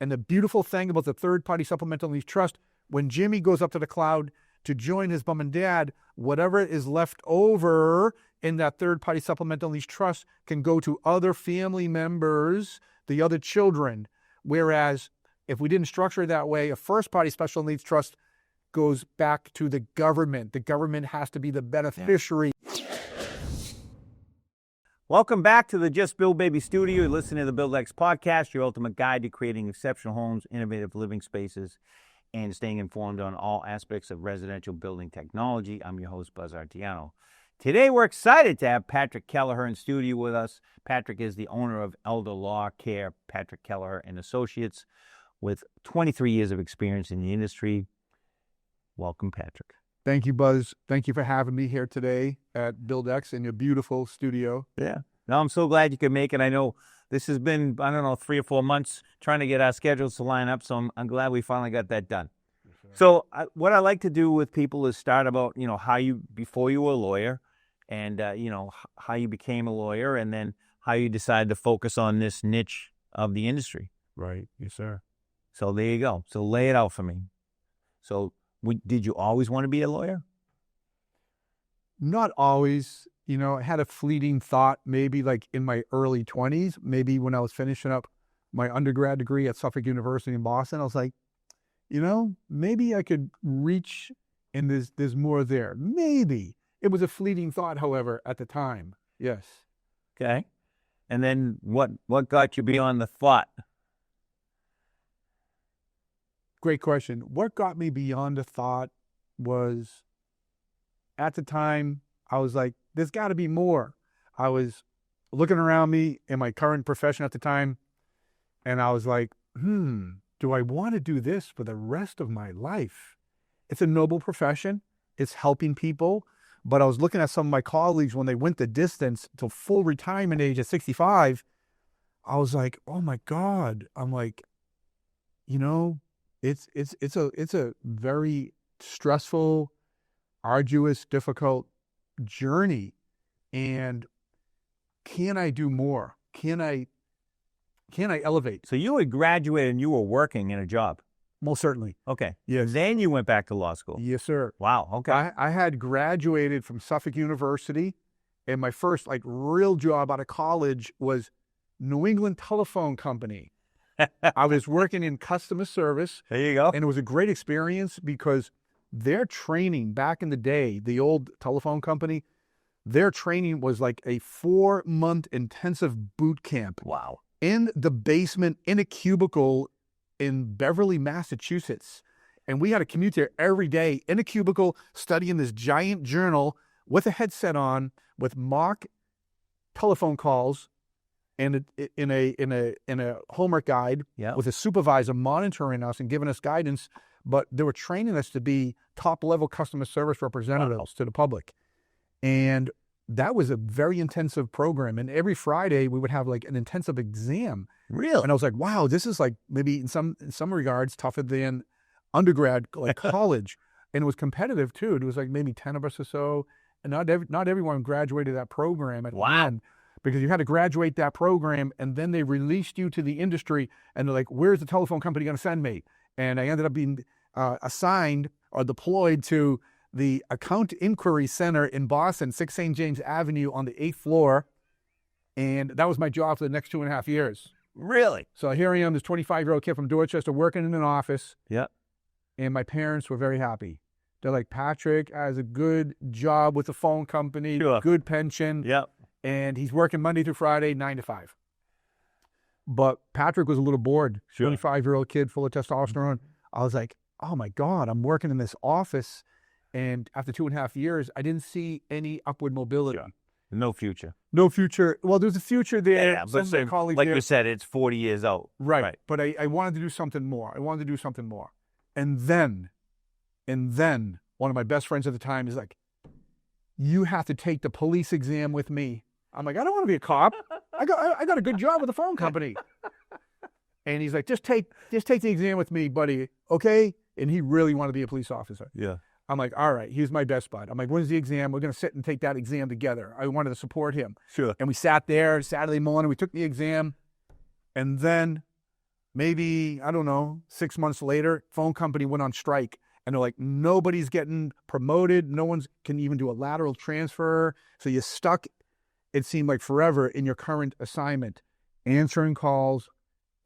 And the beautiful thing about the third-party supplemental lease trust, when Jimmy goes up to the cloud to join his mom and dad, whatever is left over in that third-party supplemental lease trust can go to other family members, the other children. Whereas if we didn't structure it that way, a first-party special needs trust goes back to the government. The government has to be the beneficiary. Welcome back to the Just Build Baby Studio. You're listening to the BuildX podcast, your ultimate guide to creating exceptional homes, innovative living spaces, and staying informed on all aspects of residential building technology. I'm your host, Buzz Artiano. Today, we're excited to have Patrick Kelleher in studio with us. Patrick is the owner of Elder Law Care, Patrick Kelleher and Associates, with 23 years of experience in the industry. Welcome, Patrick. Thank you, Buzz. Thank you for having me here today at BuildX in your beautiful studio. Yeah. No, I'm so glad you could make it. I know this has been, 3 or 4 months trying to get our schedules to line up, so I'm glad we finally got that done. Yes, so what I like to do with people is start about, how you, before you were a lawyer, and, how you became a lawyer, and then how you decided to focus on this niche of the industry. Right. Yes, sir. So there you go. So lay it out for me. So did you always want to be a lawyer? Not always. I had a fleeting thought, maybe like in my early 20s, maybe when I was finishing up my undergrad degree at Suffolk University in Boston. I was like, maybe I could reach, and there's more there. Maybe. It was a fleeting thought, however, at the time. Yes. Okay. And then what got you beyond the thought? Great question. What got me beyond the thought was, at the time, I was like, there's got to be more. I was looking around me in my current profession at the time, and I was like, do I want to do this for the rest of my life? It's a noble profession. It's helping people. But I was looking at some of my colleagues when they went the distance to full retirement age at 65. I was like, oh my God. I'm like, it's a very stressful, arduous, difficult journey. And can I do more? Can I elevate? So you had graduated and you were working in a job? Most certainly. Okay. Yes. Then you went back to law school? Yes, sir. Wow. Okay. I had graduated from Suffolk University, and my first real job out of college was New England Telephone Company. I was working in customer service. There you go. And it was a great experience because their training back in the day, the old telephone company, their training was like a 4-month intensive boot camp. Wow. In the basement, in a cubicle in Beverly, Massachusetts. And we had to commute there every day in a cubicle, studying this giant journal with a headset on, with mock telephone calls, and in a homework guide, with a supervisor monitoring us and giving us guidance. But they were training us to be top-level customer service representatives to the public. And that was a very intensive program. And every Friday, we would have an intensive exam. Really? And I was like, wow, this is maybe in some regards tougher than undergrad, college. And it was competitive, too. It was maybe 10 of us or so. And not everyone graduated that program at the end. Because you had to graduate that program, and then they released you to the industry, and they're like, where's the telephone company going to send me? And I ended up being assigned or deployed to the Account Inquiry Center in Boston, 6 St. James Avenue on the 8th floor. And that was my job for the next 2.5 years. Really? So here I am, this 25-year-old kid from Dorchester working in an office. Yeah. And my parents were very happy. They're like, Patrick has a good job with the phone company, good pension. Yep. And he's working Monday through Friday, 9 to 5. But Patrick was a little bored. 25-year-old kid full of testosterone. I was like, oh my God, I'm working in this office. And after 2.5 years, I didn't see any upward mobility. Sure. No future. No future. Well, there's a future there. Yeah, but you said, it's 40 years out. Right. But I wanted to do something more. And then one of my best friends at the time is like, you have to take the police exam with me. I'm like, I don't want to be a cop. I got a good job with the phone company. And he's like, just take the exam with me, buddy. Okay? And he really wanted to be a police officer. Yeah. I'm like, all right, he's my best bud. I'm like, when's the exam? We're going to sit and take that exam together. I wanted to support him. Sure. And we sat there Saturday morning. We took the exam. And then maybe, I don't know, 6 months later, phone company went on strike. And they're like, nobody's getting promoted. No one's can even do a lateral transfer. So you're stuck, it seemed like forever, in your current assignment, answering calls,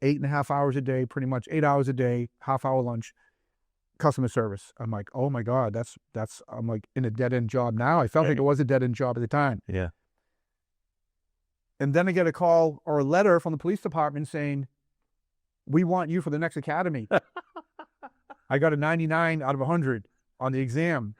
8.5 hours a day, pretty much 8 hours a day, half-hour lunch, customer service. I'm like, oh my God, I'm like in a dead-end job now. I felt like it was a dead-end job at the time. Yeah. And then I get a call or a letter from the police department saying, we want you for the next academy. I got a 99 out of 100 on the exam.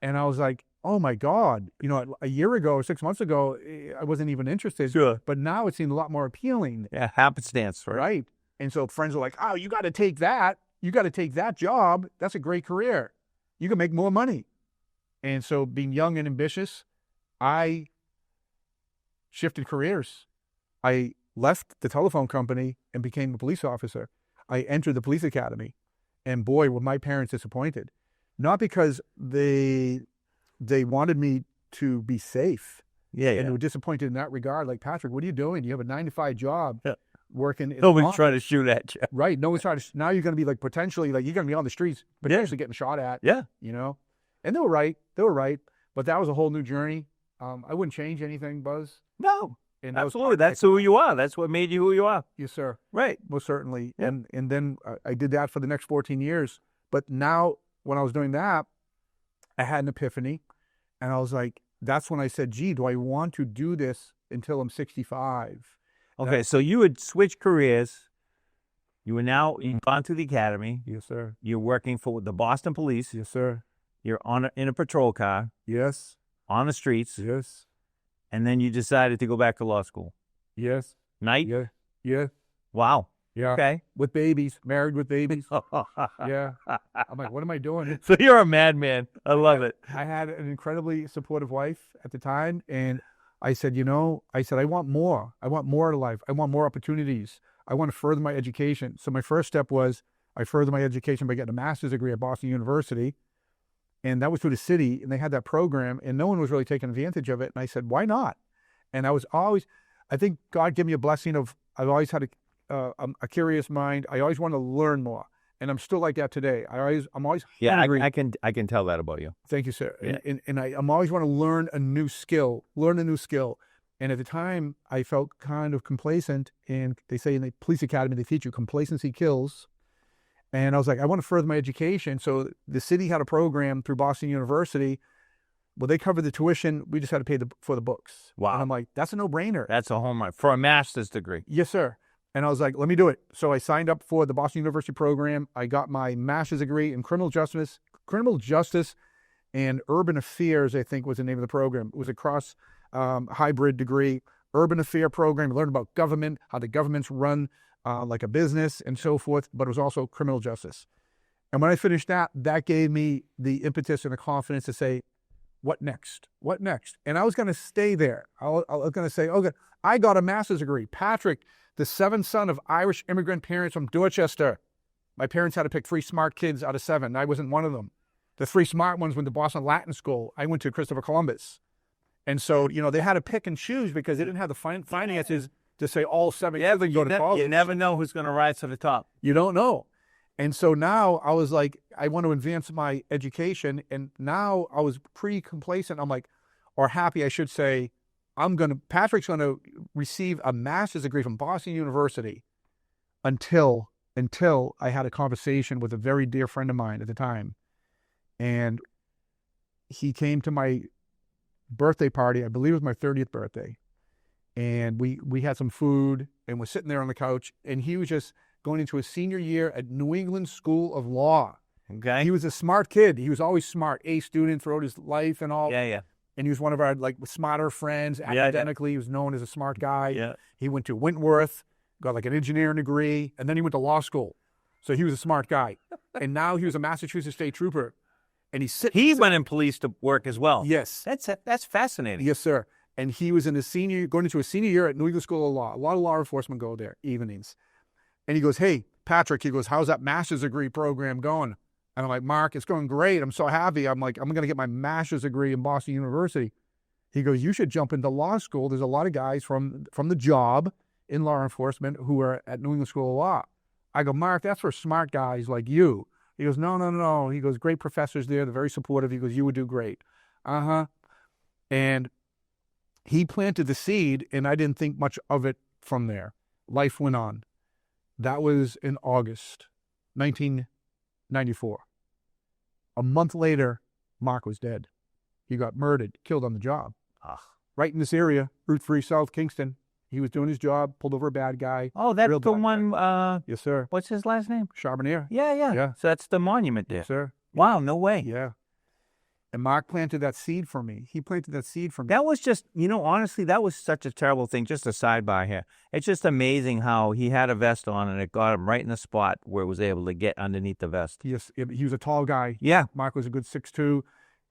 And I was like, oh my God, you know, a year ago or 6 months ago, I wasn't even interested. Sure. But now it seemed a lot more appealing. Yeah, happenstance, right? Right. And so friends are like, oh, you got to take that. You got to take that job. That's a great career. You can make more money. And so being young and ambitious, I shifted careers. I left the telephone company and became a police officer. I entered the police academy. And boy, were my parents disappointed. Not because they wanted me to be safe. Yeah, yeah. And they were disappointed in that regard. Like, Patrick, what are you doing? You have a 9-to-5 job. Yeah. Working in Nobody's trying to shoot at you. Right. No one's trying to. Now you're going to be like potentially, like, you're going to be on the streets, potentially getting shot at. Yeah. You know? And they were right. They were right. But that was a whole new journey. I wouldn't change anything, Buzz. No. And Absolutely. That's who you are. That's what made you who you are. Yes, sir. Right. Most certainly. Yeah. And then I did that for the next 14 years. But now, when I was doing that, I had an epiphany. And I was like, that's when I said, gee, do I want to do this until I'm 65? Okay, so you had switched careers. You were now, you've gone to the academy. Yes, sir. You're working for the Boston Police. Yes, sir. You're in a patrol car. Yes. On the streets. Yes. And then you decided to go back to law school. Yes. Night? Yeah. Yeah. Wow. Yeah. Okay. With babies. Married with babies. Yeah. I'm like, what am I doing? So you're a madman. I love it. I had an incredibly supportive wife at the time. And I said, I want more. I want more out of life. I want more opportunities. I want to further my education. So my first step was I furthered my education by getting a master's degree at Boston University. And that was through the city. And they had that program. And no one was really taking advantage of it. And I said, why not? And I think God gave me a blessing of, I've always had a curious mind. I always want to learn more. And I'm still like that today. I'm always hungry. I can tell that about you. Thank you, sir. Yeah. And I'm always want to learn a new skill. And at the time, I felt kind of complacent. And they say in the police academy, they teach you complacency kills. And I was like, I want to further my education. So the city had a program through Boston University. Well, they covered the tuition. We just had to pay for the books. Wow. And I'm like, that's a no-brainer. That's a home run for a master's degree. Yes, sir. And I was like, let me do it. So I signed up for the Boston University program. I got my master's degree in criminal justice and urban affairs, I think was the name of the program. It was a cross hybrid degree, urban affair program. I learned about government, how the governments run like a business and so forth, but it was also criminal justice. And when I finished that gave me the impetus and the confidence to say, what next? What next? And I was going to stay there. I was going to say, okay, I got a master's degree. Patrick, the seventh son of Irish immigrant parents from Dorchester. My parents had to pick 3 smart kids out of 7. I wasn't one of them. The 3 smart ones went to Boston Latin School. I went to Christopher Columbus. And so, they had to pick and choose because they didn't have the finances to say all 7 kids can go to college. You never know who's going to rise to the top. You don't know. And so now I was like, I want to advance my education. And now I was pretty complacent. I'm like, or happy, I should say, Patrick's going to receive a master's degree from Boston University until I had a conversation with a very dear friend of mine at the time. And he came to my birthday party. I believe it was my 30th birthday. And we had some food and was sitting there on the couch. And he was just going into his senior year at New England School of Law. Okay. He was a smart kid. He was always smart, A student throughout his life and all. Yeah. And he was one of our smarter friends academically. He was known as a smart guy. Yeah. He went to Wentworth, got an engineering degree, and then he went to law school. So he was a smart guy. And now he was a Massachusetts state trooper. And he went in police to work as well. Yes. That's fascinating. Yes, sir. And he was going into a senior year at New England School of Law. A lot of law enforcement go there evenings. And he goes, hey, Patrick, how's that master's degree program going? And I'm like, Mark, it's going great. I'm so happy. I'm like, I'm going to get my master's degree in Boston University. He goes, you should jump into law school. There's a lot of guys from the job in law enforcement who were at New England School of Law. I go, Mark, that's for smart guys like you. He goes, no. He goes, great professors there. They're very supportive. He goes, you would do great. And he planted the seed, and I didn't think much of it from there. Life went on. That was in August 1994. A month later, Mark was dead. He got murdered, killed on the job. Right in this area, Route 3 South, Kingston. He was doing his job, pulled over a bad guy. Oh, that's the one. Yes, sir. What's his last name? Charbonnier. Yeah. So that's the monument there. Yes, sir. Wow, no way. Yeah. And Mark planted that seed for me. He planted that seed for me. That was just, honestly, that was such a terrible thing. Just a sidebar here. It's just amazing how he had a vest on and it got him right in the spot where it was able to get underneath the vest. Yes, he was a tall guy. Yeah. Mark was a good 6'2",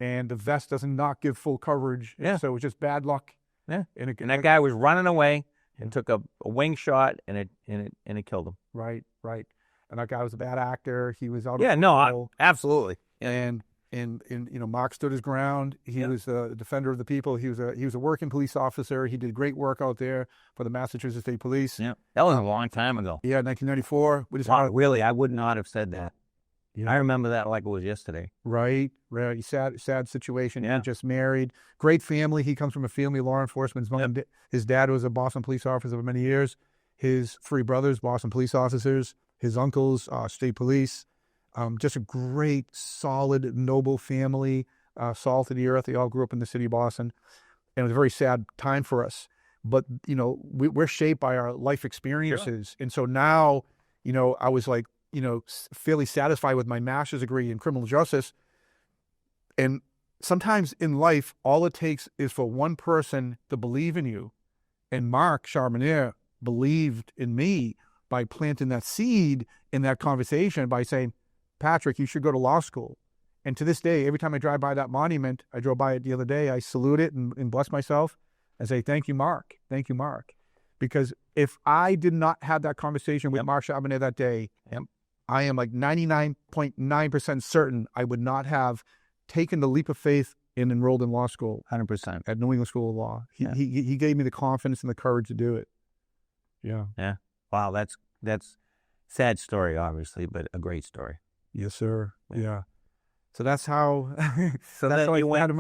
and the vest does not give full coverage. Yeah. So it was just bad luck. Yeah. And that guy was running away and took a wing shot and it killed him. Right. And that guy was a bad actor. He was out of control. Absolutely. And Mark stood his ground. He was a defender of the people. He was a working police officer. He did great work out there for the Massachusetts State Police. Yeah, that was a long time ago. Yeah, 1994. Really, I would not have said that. Yeah. I remember that like it was yesterday. Right. Sad situation. Yeah. He just married. Great family. He comes from a family of law enforcement. His dad was a Boston police officer for many years. His 3 brothers, Boston police officers. His uncles, state police. Just a great, solid, noble family, salt of the earth. They all grew up in the city of Boston. And it was a very sad time for us. But, we're shaped by our life experiences. Sure. And so now, I was like, fairly satisfied with my master's degree in criminal justice. And sometimes in life, all it takes is for one person to believe in you. And Mark Charbonnier believed in me by planting that seed in that conversation by saying, Patrick, you should go to law school. And to this day, every time I drive by that monument, I drove by it the other day, I salute it and bless myself and say, thank you, Mark. Thank you, Mark. Because if I did not have that conversation with Mark Charbonnier that day, I am like 99.9% certain I would not have taken the leap of faith and enrolled in law school. 100%. At New England School of Law. He gave me the confidence and the courage to do it. Yeah. Yeah. Wow, that's sad story, obviously, but a great story. Yes, sir. Yeah. So that's how. So that's then how you went.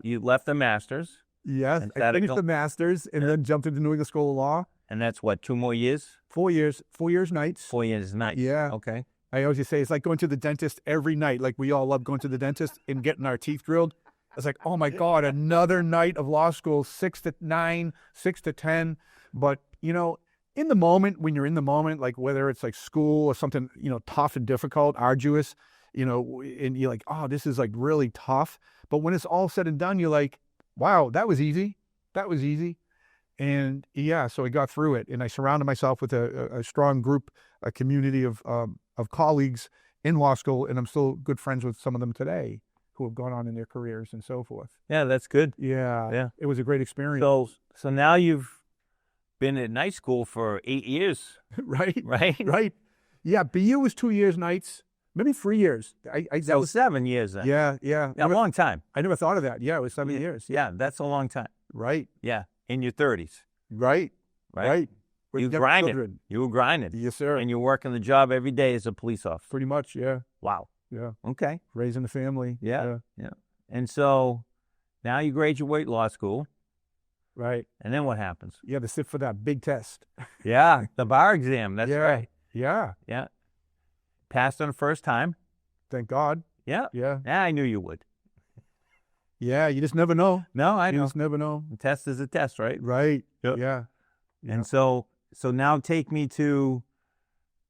You left the masters. Yes, I finished the masters and then jumped into New England School of Law. And that's what, 2 more years? 4 years. 4 years nights. 4 years nights. Yeah. Okay. I always say it's like going to the dentist every night. Like we all love going to the dentist and getting our teeth drilled. It's like, oh my God, another night of law school, 6 to 9, 6 to 10. But in the moment, when you're in the moment, like whether it's like school or something, tough and difficult, arduous, and you're like, oh, this is like really tough. But when it's all said and done, you're like, wow, that was easy. That was easy. And so I got through it, and I surrounded myself with a strong group, a community of colleagues in law school, and I'm still good friends with some of them today who have gone on in their careers and so forth. Yeah, that's good. Yeah. It was a great experience. So now you've been at night school for 8 years. Right. Yeah, BU was 2 years nights, maybe 3 years. That was 7 years then. Yeah. A long time. I never thought of that. Yeah, it was 7 years. Yeah, that's a long time. Right. Yeah, in your 30s. Right. You grinded. You were grinding. Yes, sir. And you're working the job every day as a police officer. Pretty much, yeah. Wow. Yeah. Okay. Raising the family. Yeah. And so now you graduate law school. Right. And then what happens? You have to sit for that big test. Yeah, the bar exam. That's right. Yeah. Passed on the first time. Thank God. Yeah. Yeah, I knew you would. Yeah, you just never know. No, I know. You just never know. The test is a test, right? Right. Yep. Yeah. And so now take me to,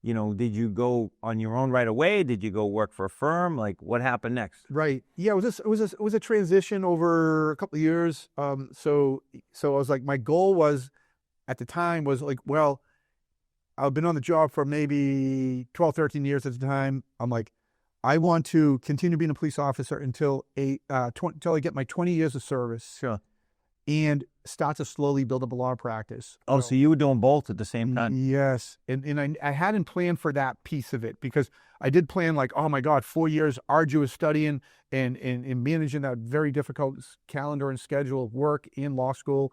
did you go on your own right away? Did you go work for a firm? Like, what happened next? Right. Yeah, it was a transition over a couple of years. So I was like, my goal was, at the time, was like, well, I've been on the job for maybe 12, 13 years at the time. I'm like, I want to continue being a police officer until I get my 20 years of service. Sure. And start to slowly build up a law practice. Oh, so you were doing both at the same time? Yes. And I hadn't planned for that piece of it, because I did plan like, oh my God, 4 years arduous studying and managing that very difficult calendar and schedule of work in law school.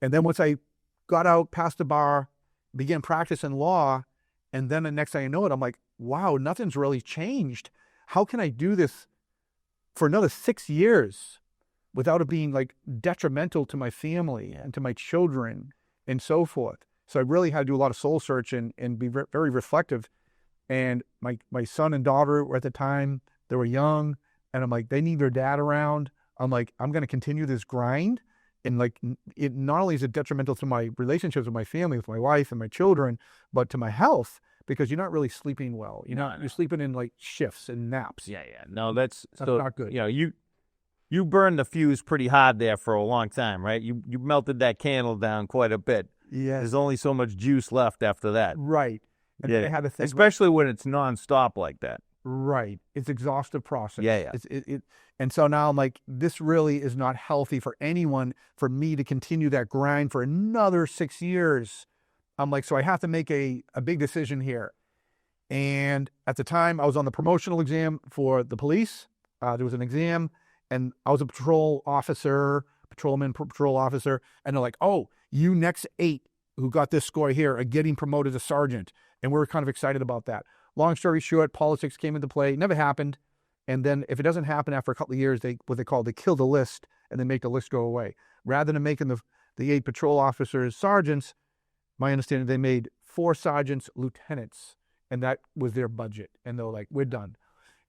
And then once I got out past the bar, began practicing law. And then the next thing I know it, I'm like, wow, nothing's really changed. How can I do this for another 6 years without it being like detrimental to my family and to my children and so forth? So I really had to do a lot of soul searching and be very reflective. And my son and daughter were at the time, they were young, and I'm like, they need their dad around. I'm like, I'm going to continue this grind. And like, it not only is it detrimental to my relationships with my family, with my wife and my children, but to my health, because you're not really sleeping well. You're sleeping in like shifts and naps. Yeah. No, that's not good. You burned the fuse pretty hard there for a long time, right? You melted that candle down quite a bit. Yeah. There's only so much juice left after that. Right. And I had to think, especially when it's nonstop like that. Right. It's exhaustive process. Yeah. And so now I'm like, this really is not healthy for anyone, for me to continue that grind for another 6 years. I'm like, so I have to make a big decision here. And at the time I was on the promotional exam for the police. There was an exam, and I was a patrolman, patrol officer. And they're like, oh, you next 8 who got this score here are getting promoted to sergeant. And we were kind of excited about that. Long story short, politics came into play. It never happened. And then if it doesn't happen after a couple of years, they kill the list, and they make the list go away. Rather than making the 8 patrol officers sergeants, my understanding, they made 4 sergeants lieutenants, and that was their budget. And they were like, we're done.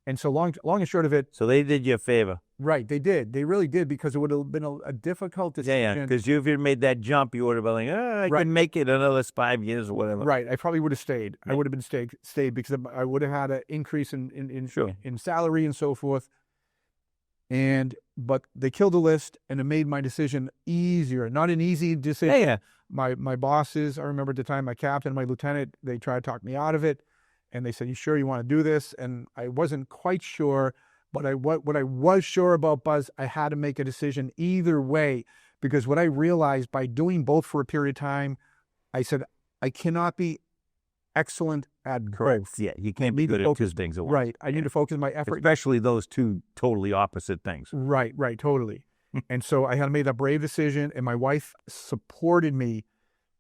And so long and short of it. So they did you a favor. Right, they did. They really did, because it would have been a difficult decision. Yeah, because if you made that jump, you would have been like, I can make it another 5 years or whatever. Right, I probably would have stayed. I would have been stayed because I would have had an increase in salary and so forth. But they killed the list, and it made my decision easier. Not an easy decision. Yeah. My bosses, I remember at the time, my captain, my lieutenant, they tried to talk me out of it. And they said, you sure you want to do this? And I wasn't quite sure, but what I was sure about, Buzz, I had to make a decision either way, because what I realized by doing both for a period of time, I said, I cannot be excellent at both. Yeah, you can't be good at 2 things at once. Right. I need to focus my effort. Especially those 2 totally opposite things. Right, totally. And so I had to make that brave decision, and my wife supported me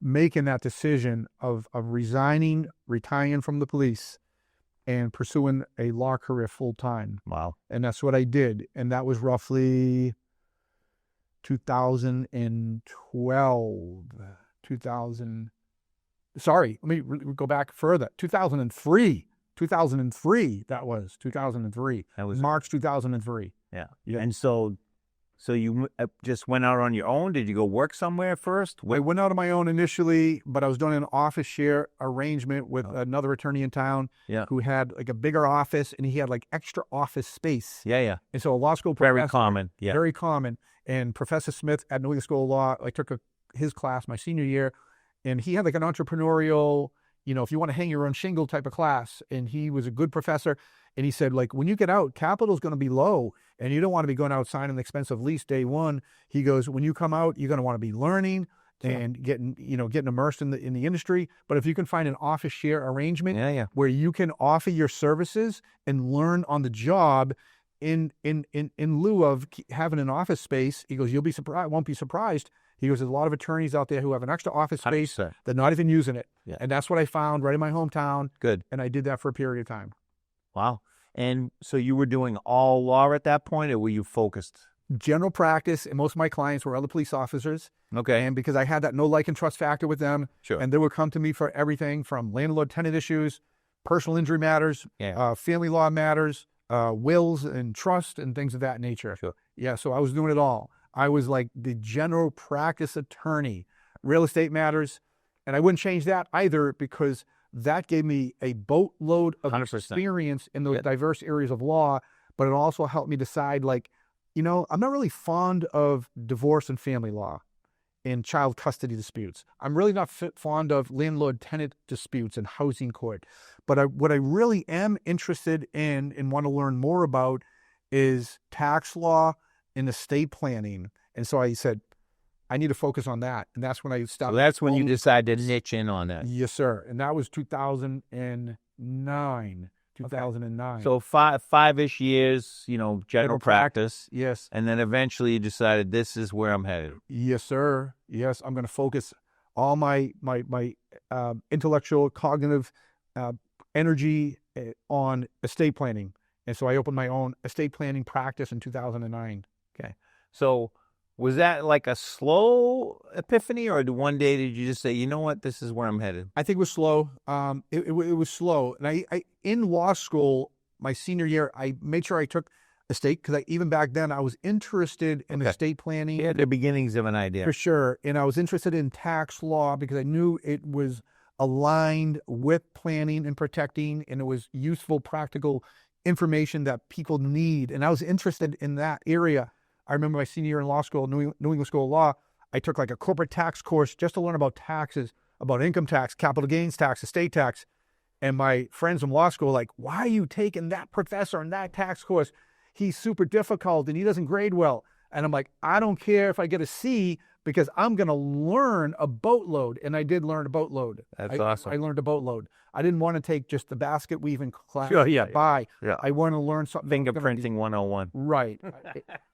making that decision of resigning, retiring from the police, and pursuing a law career full time. Wow. And that's what I did. And that was roughly 2012, sorry, let me go back further. 2003, that was 2003. That was March 2003. Yeah. And so you just went out on your own? Did you go work somewhere first? I went out on my own initially, but I was doing an office share arrangement with another attorney in town who had like a bigger office, and he had like extra office space. Yeah. And so a law school professor. Very common. Yeah. Very common. And Professor Smith at New England School of Law, I took his class my senior year, and he had like an entrepreneurial, if you want to hang your own shingle type of class. And he was a good professor. And he said, like, when you get out, capital's going to be low, and you don't want to be going out signing an expensive lease day one. He goes, when you come out, you're going to want to be learning and getting immersed in the industry. But if you can find an office share arrangement where you can offer your services and learn on the job in lieu of having an office space, he goes, you'll be surprised, won't be surprised. He goes, there's a lot of attorneys out there who have an extra office space. 100%. They're not even using it. Yeah. And that's what I found right in my hometown. Good. And I did that for a period of time. Wow. And so you were doing all law at that point, or were you focused? General practice, and most of my clients were other police officers. Okay. And because I had that no like and trust factor with them, sure. And they would come to me for everything from landlord-tenant issues, personal injury matters, family law matters, wills and trust and things of that nature. Sure. Yeah, so I was doing it all. I was like the general practice attorney, real estate matters, and I wouldn't change that either, because that gave me a boatload of 100%. experience in those diverse areas of law, but it also helped me decide, like, I'm not really fond of divorce and family law and child custody disputes. I'm really not fond of landlord-tenant disputes and housing court. But what I really am interested in and want to learn more about is tax law and estate planning. And so I said, I need to focus on that. And that's when I stopped. So that's when you decided to niche in on that. Yes, sir. And that was 2009. So five-ish years, general practice. Yes. And then eventually you decided, this is where I'm headed. Yes, sir. Yes, I'm going to focus all my intellectual, cognitive energy on estate planning. And so I opened my own estate planning practice in 2009. Okay. So was that like a slow epiphany, or one day did you just say, you know what, this is where I'm headed? I think it was slow. It was slow. And I in law school, my senior year, I made sure I took estate, because even back then I was interested in estate planning. You had the beginnings of an idea. For sure. And I was interested in tax law because I knew it was aligned with planning and protecting, and it was useful, practical information that people need. And I was interested in that area. I remember my senior year in law school, New England School of Law, I took like a corporate tax course just to learn about taxes, about income tax, capital gains tax, estate tax. And my friends from law school were like, why are you taking that professor and that tax course? He's super difficult and he doesn't grade well. And I'm like, I don't care if I get a C, because I'm going to learn a boatload. And I did learn a boatload. That's awesome. I learned a boatload. I didn't want to take just the basket weaving class. Sure, yeah. I want to learn something. Fingerprinting 101. Right.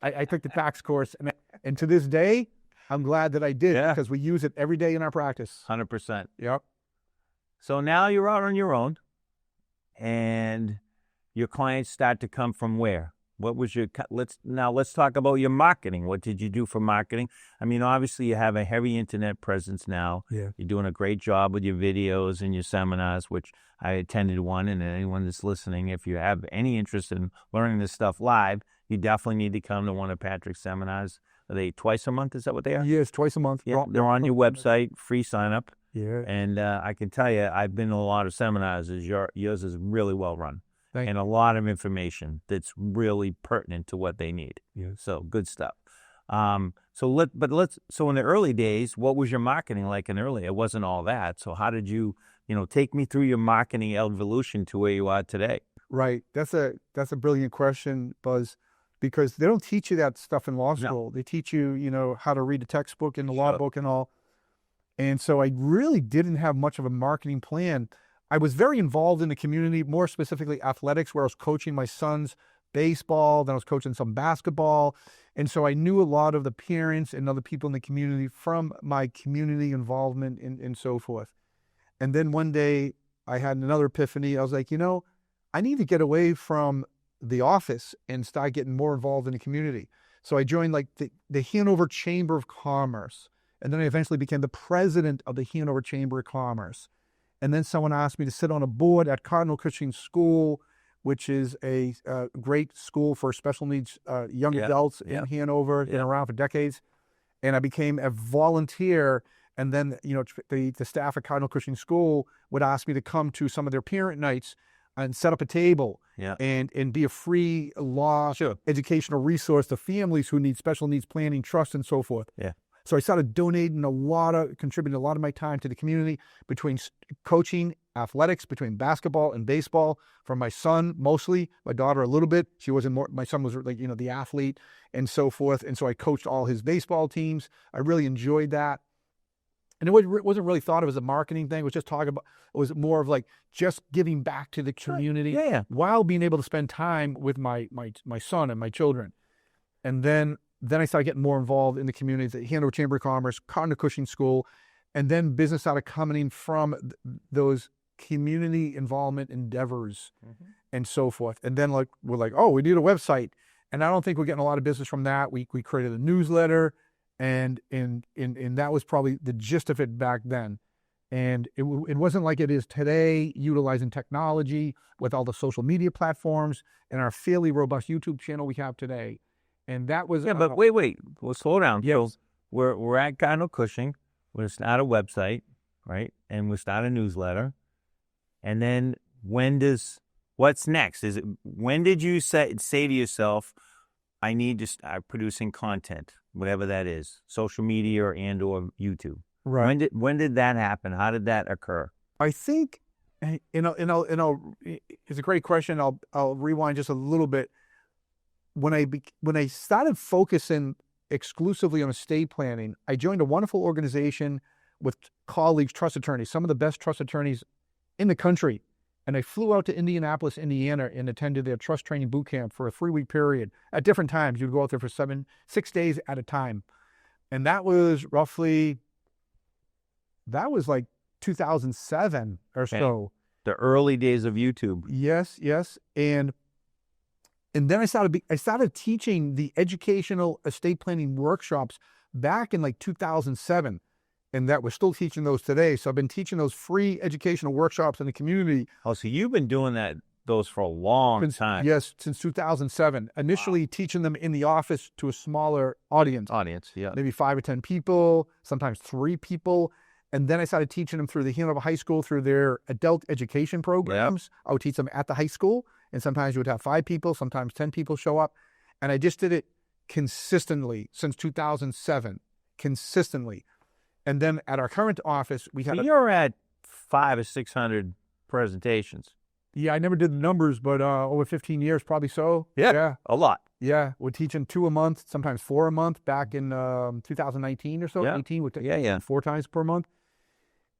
I took the tax course. And to this day, I'm glad that I did, because we use it every day in our practice. 100%. Yep. So now you're out on your own, and your clients start to come from where? What was your, let's talk about your marketing. What did you do for marketing? I mean, obviously you have a heavy internet presence now. Yeah. You're doing a great job with your videos and your seminars, which I attended one, and anyone that's listening, if you have any interest in learning this stuff live, you definitely need to come to one of Patrick's seminars. Are they twice a month? Is that what they are? Yes, twice a month. Yeah, they're on your website, free sign up. Yeah. And I can tell you, I've been to a lot of seminars. Yours is really well run. Thank and you. A lot of information that's really pertinent to what they need. Yes. So good stuff. So in the early days, what was your marketing like in early? It wasn't all that. So how did you take me through your marketing evolution to where you are today? Right. That's a brilliant question, Buzz, because they don't teach you that stuff in law school. No. They teach you, how to read a textbook and the law book and all. And so I really didn't have much of a marketing plan. I was very involved in the community, more specifically athletics, where I was coaching my son's baseball, then I was coaching some basketball. And so I knew a lot of the parents and other people in the community from my community involvement and so forth. And then one day I had another epiphany. I was like, I need to get away from the office and start getting more involved in the community. So I joined like the Hanover Chamber of Commerce. And then I eventually became the president of the Hanover Chamber of Commerce. And then someone asked me to sit on a board at Condo-izing School, which is a great school for special needs young adults in Hanover, been around for decades. And I became a volunteer. And then, the staff at Condo-izing School would ask me to come to some of their parent nights and set up a table and be a free law educational resource to families who need special needs planning, trust, and so forth. Yeah. So I started donating contributing a lot of my time to the community, between coaching, athletics, between basketball and baseball, for my son mostly, my daughter a little bit. She wasn't more, my son was like, the athlete and so forth. And so I coached all his baseball teams. I really enjoyed that. And it wasn't really thought of as a marketing thing. It was just it was more of like just giving back to the community while being able to spend time with my son and my children. And then I started getting more involved in the communities at Hanover Chamber of Commerce, Condo-izing School, and then business started coming from those community involvement endeavors and so forth. And then we're like, oh, we need a website. And I don't think we're getting a lot of business from that. We created a newsletter, and that was probably the gist of it back then. And it wasn't like it is today, utilizing technology with all the social media platforms and our fairly robust YouTube channel we have today. And that was but wait, we'll slow down. Yes. So we're at Condo-izing. We'll start a website, right? And we'll start a newsletter. And then what's next? When did you say to yourself, I need to start producing content, whatever that is, social media or YouTube? Right. When did that happen? How did that occur? I think, it's a great question. I'll rewind just a little bit. When I started focusing exclusively on estate planning, I joined a wonderful organization with colleagues, trust attorneys, some of the best trust attorneys in the country. And I flew out to Indianapolis, Indiana, and attended their trust training boot camp for a 3-week period. At different times, you'd go out there for 6 days at a time. And that was roughly That was like 2007 or Okay. so. The early days of YouTube. Yes, yes. And then I started teaching the educational estate planning workshops back in like 2007. And that we're still teaching those today. So I've been teaching those free educational workshops in the community. Oh, so you've been doing those for a long time. Yes, since 2007. Initially teaching them in the office to a smaller audience. Yeah. Maybe 5 or 10 people, sometimes 3 people. And then I started teaching them through the Hanover High School, through their adult education programs. I would teach them at the high school. And sometimes you would have 5 people, sometimes 10 people show up. And I just did it consistently since 2007. Consistently. And then at our current office, we had. So you're at 500 or 600 presentations. Yeah, I never did the numbers, but over 15 years, probably so. Yeah, a lot. Yeah, we're teaching 2 a month, sometimes 4 a month. Back in 2019 or so, Yeah. 18, we're 4 times per month.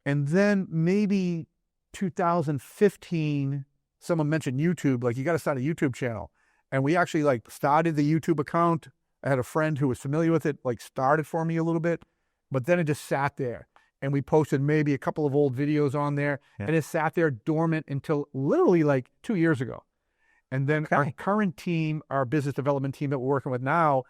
And then maybe 2015, someone mentioned YouTube. Like, you got to start a YouTube channel, and we actually like started the YouTube account. I had a friend who was familiar with it, like started for me a little bit. But then it just sat there, and we posted maybe a couple of old videos on there, and it sat there dormant until literally like 2 years ago. And then our current team, our business development team that we're working with now,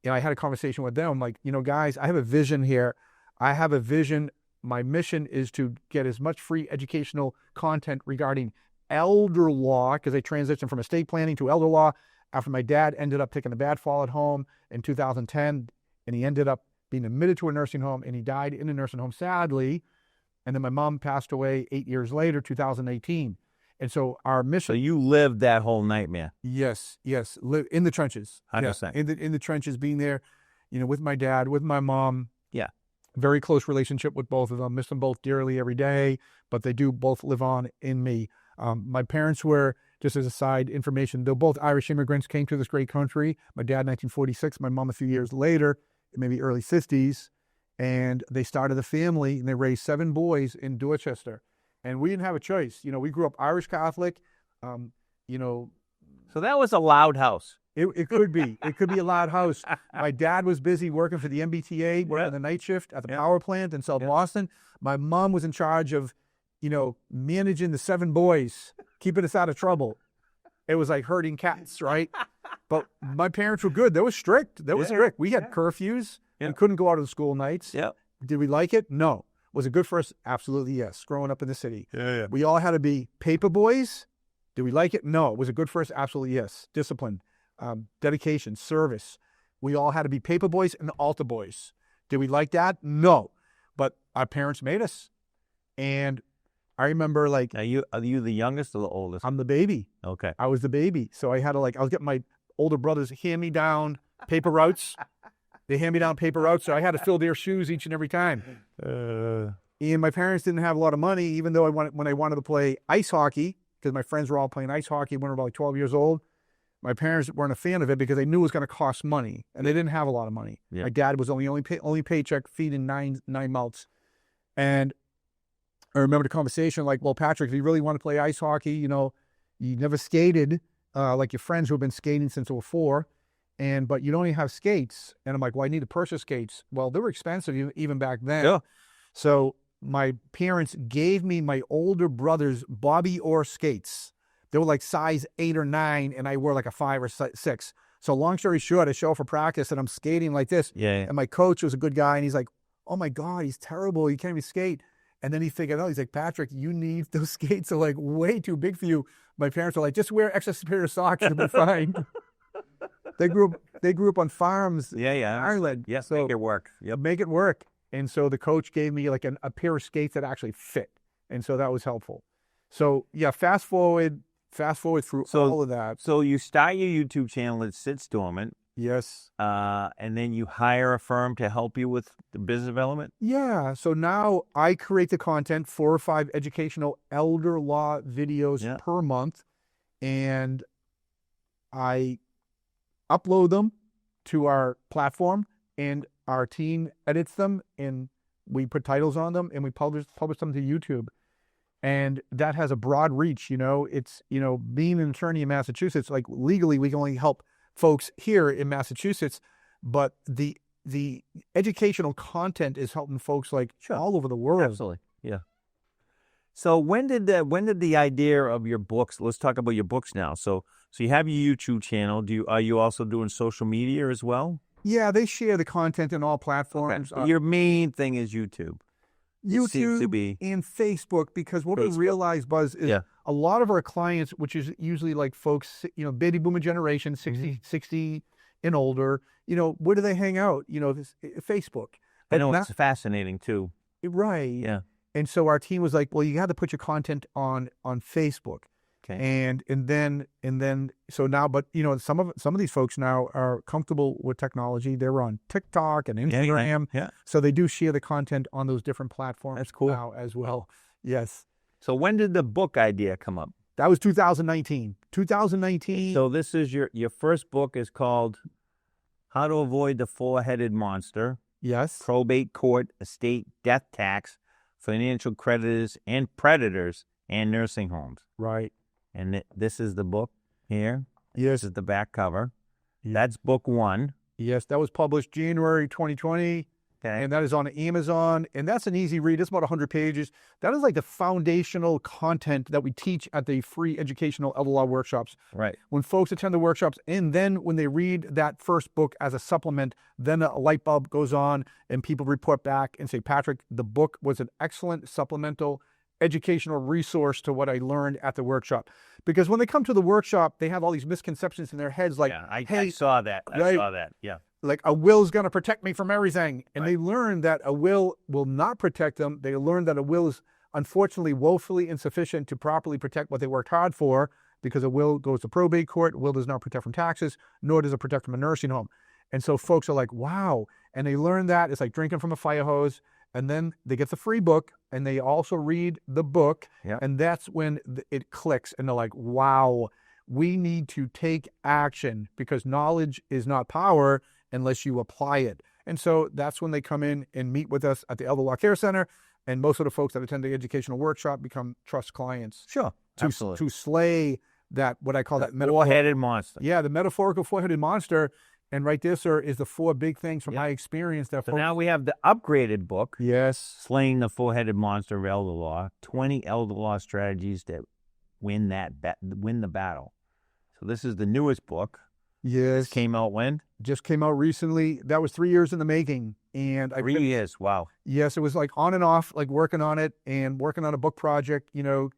I had a conversation with them. I'm like, guys, I have a vision here. I have a vision. My mission is to get as much free educational content regarding elder law, because I transitioned from estate planning to elder law after my dad ended up taking a bad fall at home in 2010, and he ended up being admitted to a nursing home, and he died in a nursing home, sadly. And then my mom passed away 8 years later, 2018. And so our mission. So you lived that whole nightmare. Yes. Live in the trenches. 100%. In the trenches, being there, with my dad, with my mom. Yeah. Very close relationship with both of them. Miss them both dearly every day, but they do both live on in me. My parents were, just as a side information, they're both Irish immigrants, came to this great country. My dad, 1946, my mom a few years later, maybe early 50s, and they started a family, and they raised 7 boys in Dorchester. And we didn't have a choice. We grew up Irish Catholic. So that was a loud house. It could be. It could be a loud house. My dad was busy working for the MBTA, working the night shift at the power plant in South Boston. My mom was in charge of, managing the 7 boys, keeping us out of trouble. It was like herding cats, right? But my parents were good. They were strict. We had curfews. We couldn't go out on school nights. Yeah. Did we like it? No. Was it good for us? Absolutely yes. Growing up in the city. Yeah. We all had to be paper boys. Did we like it? No. Was it good for us? Absolutely yes. Discipline, dedication, service. We all had to be paper boys and altar boys. Did we like that? No. But our parents made us. And I remember, like, are you the youngest or the oldest? I'm the baby. Okay. I was the baby. So I had to, I was getting my older brothers hand-me-down paper routes. They hand me down paper routes, so I had to fill their shoes each and every time. And my parents didn't have a lot of money, even though when I wanted to play ice hockey, because my friends were all playing ice hockey when we were about 12 years old. My parents weren't a fan of it because they knew it was going to cost money, and they didn't have a lot of money. Yeah. My dad was only paycheck feeding nine mouths. And I remember the conversation like, well, Patrick, if you really want to play ice hockey, you never skated like your friends who have been skating since they were 4, but you don't even have skates. And I'm like, well, I need to purchase skates. Well, they were expensive even back then. Yeah. So my parents gave me my older brother's Bobby Orr skates. They were like size 8 or 9, and I wore like a 5 or 6. So long story short, I show up for practice, and I'm skating like this. Yeah. And my coach was a good guy, and he's like, oh my God, he's terrible. He can't even skate. And then he figured out, he's like, Patrick, you need those skates are like way too big for you. My parents were like, just wear extra pair of socks and it'll be fine. They grew up on farms in Ireland. Yes, so make it work. Yep. Make it work. And so the coach gave me like a pair of skates that actually fit. And so that was helpful. So yeah, fast forward through all of that. So you start your YouTube channel, it sits dormant. Yes. And then you hire a firm to help you with the business development? Yeah. So now I create the content, 4 or 5 educational elder law videos per month, and I upload them to our platform, and our team edits them, and we put titles on them, and we publish them to YouTube. And that has a broad reach. It's, being an attorney in Massachusetts, like legally we can only help folks here in Massachusetts, but the the educational content is helping folks like Sure. all over the world. Absolutely. Yeah. So when did the idea of your books? Let's talk about your books now. So you have your YouTube channel. Are you also doing social media as well? Yeah, they share the content in all platforms. But your main thing is YouTube. Seems to YouTube be and Facebook, because what we Facebook. realize, Buzz, is Yeah. a lot of our clients, which is usually like folks, baby boomer generation, 60 and older, where do they hang out? Facebook. I know But it's fascinating too. right. Yeah. And so our team was like, well, you got to put your content on Facebook. Okay. And then so now, but some of these folks now are comfortable with technology. They're on TikTok and Instagram. Yeah. So they do share the content on those different platforms. That's cool. Now as well. Yes. So when did the book idea come up? That was 2019. 2019. So this is your first book is called How to Avoid the Four-Headed Monster: Yes. Probate, Court, Estate, Death Tax, Financial Creditors and Predators, and Nursing Homes. Right. And this is the book here. Yes. This is the back cover. Yeah. That's book one. Yes. That was published January 2020. Okay. And that is on Amazon. And that's an easy read. It's about 100 pages. That is like the foundational content that we teach at the free educational elder law workshops. Right. When folks attend the workshops, and then when they read that first book as a supplement, then a light bulb goes on and people report back and say, Patrick, the book was an excellent supplemental educational resource to what I learned at the workshop. Because when they come to the workshop, they have all these misconceptions in their heads like, Yeah, I hey, saw that. I right. saw that. Yeah. like a will's going to protect me from everything. And Right. they learn that a will not protect them. They learn that a will is unfortunately woefully insufficient to properly protect what they worked hard for, because a will goes to probate court. A will does not protect from taxes, nor does it protect from a nursing home. And so folks are like, wow. And they learn that it's like drinking from a fire hose. And then they get the free book and they also read the book. Yeah. And that's when it clicks and they're like, wow, we need to take action, because knowledge is not power unless you apply it. And so that's when they come in and meet with us at the Elder Law Care Center. And most of the folks that attend the educational workshop become trust clients. Sure. Absolutely. To slay that, what I call that four-headed monster. Yeah, the metaphorical four-headed monster. And right there, sir, is the four big things from my experience. That So now we have the upgraded book, yes, Slaying the Four-Headed Monster of Elder Law, 20 Elder Law Strategies that win the battle. So this is the newest book. Yes. This came out when? Just came out recently. That was 3 years in the making. And 3 years. Wow. Yes, it was like on and off, like working on it and working on a book project. You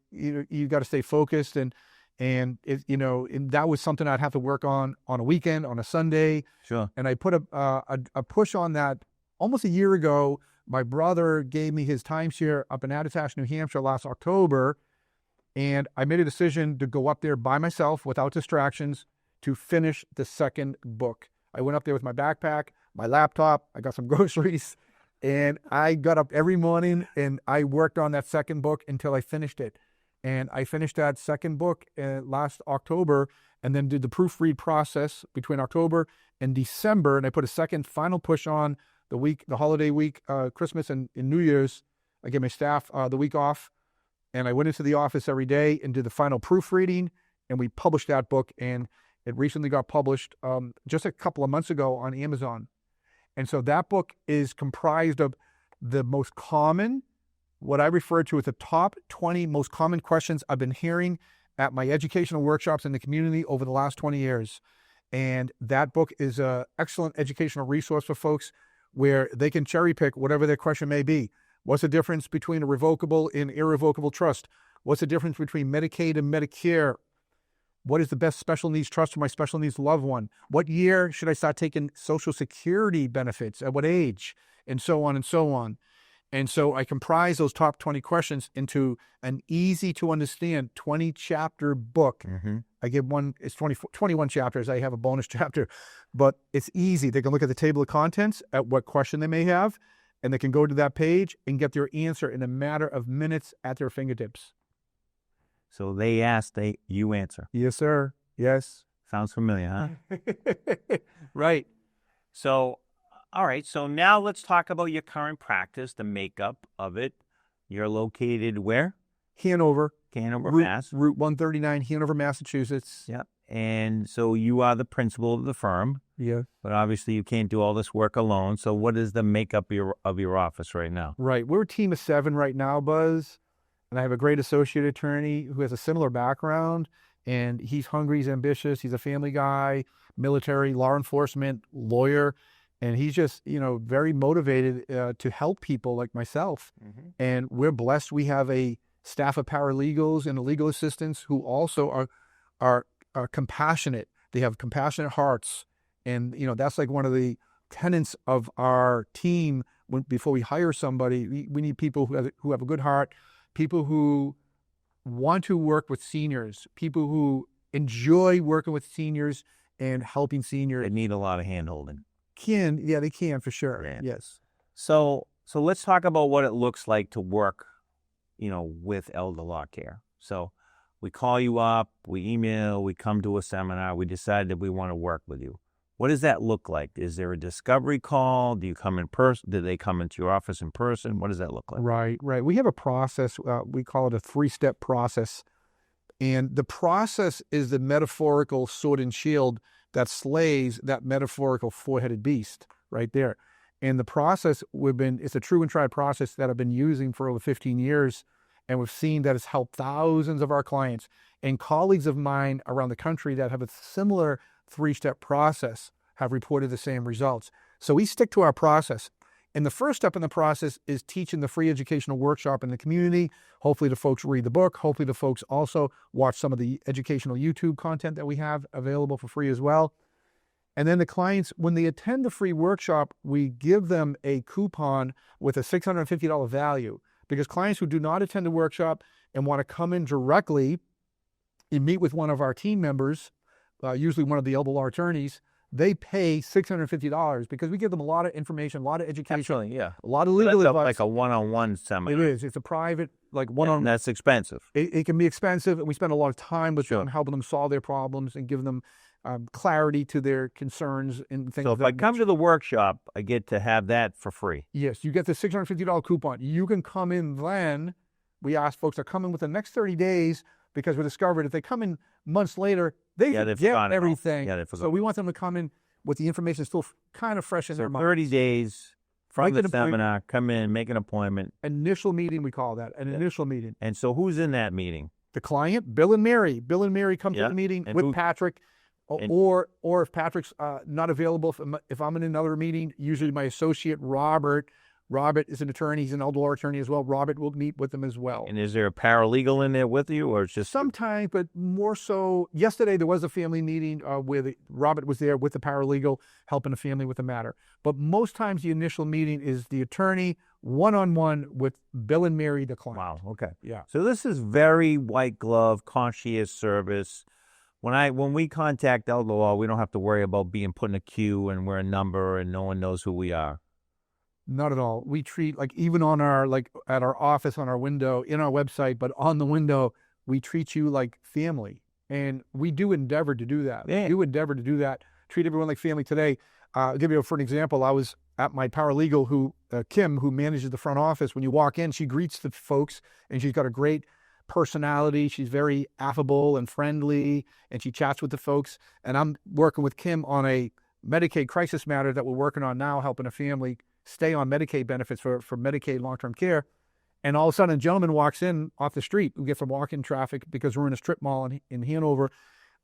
got to stay focused, and and that was something I'd have to work on a weekend, on a Sunday. Sure. And I put a push on that almost a year ago. My brother gave me his timeshare up in Attitash, New Hampshire last October, and I made a decision to go up there by myself without distractions to finish the second book. I went up there with my backpack, my laptop, I got some groceries, and I got up every morning and I worked on that second book until I finished it. And I finished that second book last October, and then did the proofread process between October and December. And I put a second final push on the holiday week, Christmas and New Year's. I gave my staff the week off, and I went into the office every day and did the final proofreading, and we published that book. And it recently got published just a couple of months ago on Amazon. And so that book is comprised of the most common, what I refer to as the top 20 most common questions I've been hearing at my educational workshops in the community over the last 20 years. And that book is an excellent educational resource for folks where they can cherry pick whatever their question may be. What's the difference between a revocable and irrevocable trust? What's the difference between Medicaid and Medicare? What is the best special needs trust for my special needs loved one? What year should I start taking Social Security benefits? At what age? And so on and so on. And so I comprise those top 20 questions into an easy to understand 20-chapter book. Mm-hmm. I give one, it's 21 chapters. I have a bonus chapter, but it's easy. They can look at the table of contents at what question they may have, and they can go to that page and get their answer in a matter of minutes at their fingertips. So they ask, you answer. Yes, sir. Yes. Sounds familiar, huh? Right. So, all right. So now let's talk about your current practice, the makeup of it. You're located where? Hanover. Hanover, Mass. Route 139, Hanover, Massachusetts. Yeah. And so you are the principal of the firm, Yeah. but obviously you can't do all this work alone. So what is the makeup of your office right now? Right. We're a team of 7 right now, Buzz. And I have a great associate attorney who has a similar background. And he's hungry, he's ambitious, he's a family guy, military, law enforcement, lawyer. And he's just, very motivated to help people like myself. And we're blessed. We have a staff of paralegals and legal assistants who also are compassionate. They have compassionate hearts. And, that's like one of the tenets of our team. Before we hire somebody, we need people who have a good heart, people who want to work with seniors, people who enjoy working with seniors and helping seniors. They need a lot of hand-holding. They can for sure. Yeah. Yes. So let's talk about what it looks like to work, with elder law care. So we call you up, we email, we come to a seminar, we decide that we want to work with you. What does that look like? Is there a discovery call? Do you come in person? Do they come into your office in person? What does that look like? Right. We have a process. We call it a 3-step process. And the process is the metaphorical sword and shield that slays that metaphorical 4-headed beast right there. And the process it's a true and tried process that I've been using for over 15 years. And we've seen that it's helped thousands of our clients and colleagues of mine around the country that have a similar 3-step process have reported the same results. So we stick to our process. And the first step in the process is teaching the free educational workshop in the community. Hopefully the folks read the book. Hopefully the folks also watch some of the educational YouTube content that we have available for free as well. And then the clients, when they attend the free workshop, we give them a coupon with a $650 value, because clients who do not attend the workshop and want to come in directly and meet with one of our team members, usually one of the elder law attorneys, they pay $650 because we give them a lot of information, a lot of education, Absolutely, yeah. a lot of legal That's advice. like a one-on-one seminar. It is. It's a private, one-on-one. That's expensive. It can be expensive, and we spend a lot of time with them, helping them solve their problems and giving them clarity to their concerns and things. So if I come to the workshop, I get to have that for free. Yes, you get the $650 coupon. You can come in then. We ask folks to come in within the next 30 days because we discovered if they come in months later, they get everything. So we want them to come in with the information still kind of fresh in their mind. 30 days from the seminar, come in, make an appointment. Initial meeting, we call that, initial meeting. And so who's in that meeting? The client, Bill and Mary. Bill and Mary come to the meeting with Patrick. Or if Patrick's not available, if I'm in another meeting, usually my associate, Robert is an attorney. He's an elder law attorney as well. Robert will meet with them as well. And is there a paralegal in there with you, or it's just... Sometimes, but more so. Yesterday, there was a family meeting where Robert was there with the paralegal, helping the family with the matter. But most times, the initial meeting is the attorney, one-on-one with Bill and Mary, the client. Wow, okay. Yeah. So this is very white glove, concierge service. When we contact elder law, we don't have to worry about being put in a queue and we're a number and no one knows who we are. Not at all. We treat, even on our, at our office, on our window, in our website, but on the window, we treat you like family. And we do endeavor to do that. Yeah. We do endeavor to do that. Treat everyone like family today. I'll give you for an example. I was at my paralegal, Kim, who manages the front office. When you walk in, she greets the folks, and she's got a great personality. She's very affable and friendly, and she chats with the folks. And I'm working with Kim on a Medicaid crisis matter that we're working on now, helping a family stay on Medicaid benefits for Medicaid long-term care. And all of a sudden, a gentleman walks in off the street. We get some walk-in traffic because we're in a strip mall in Hanover.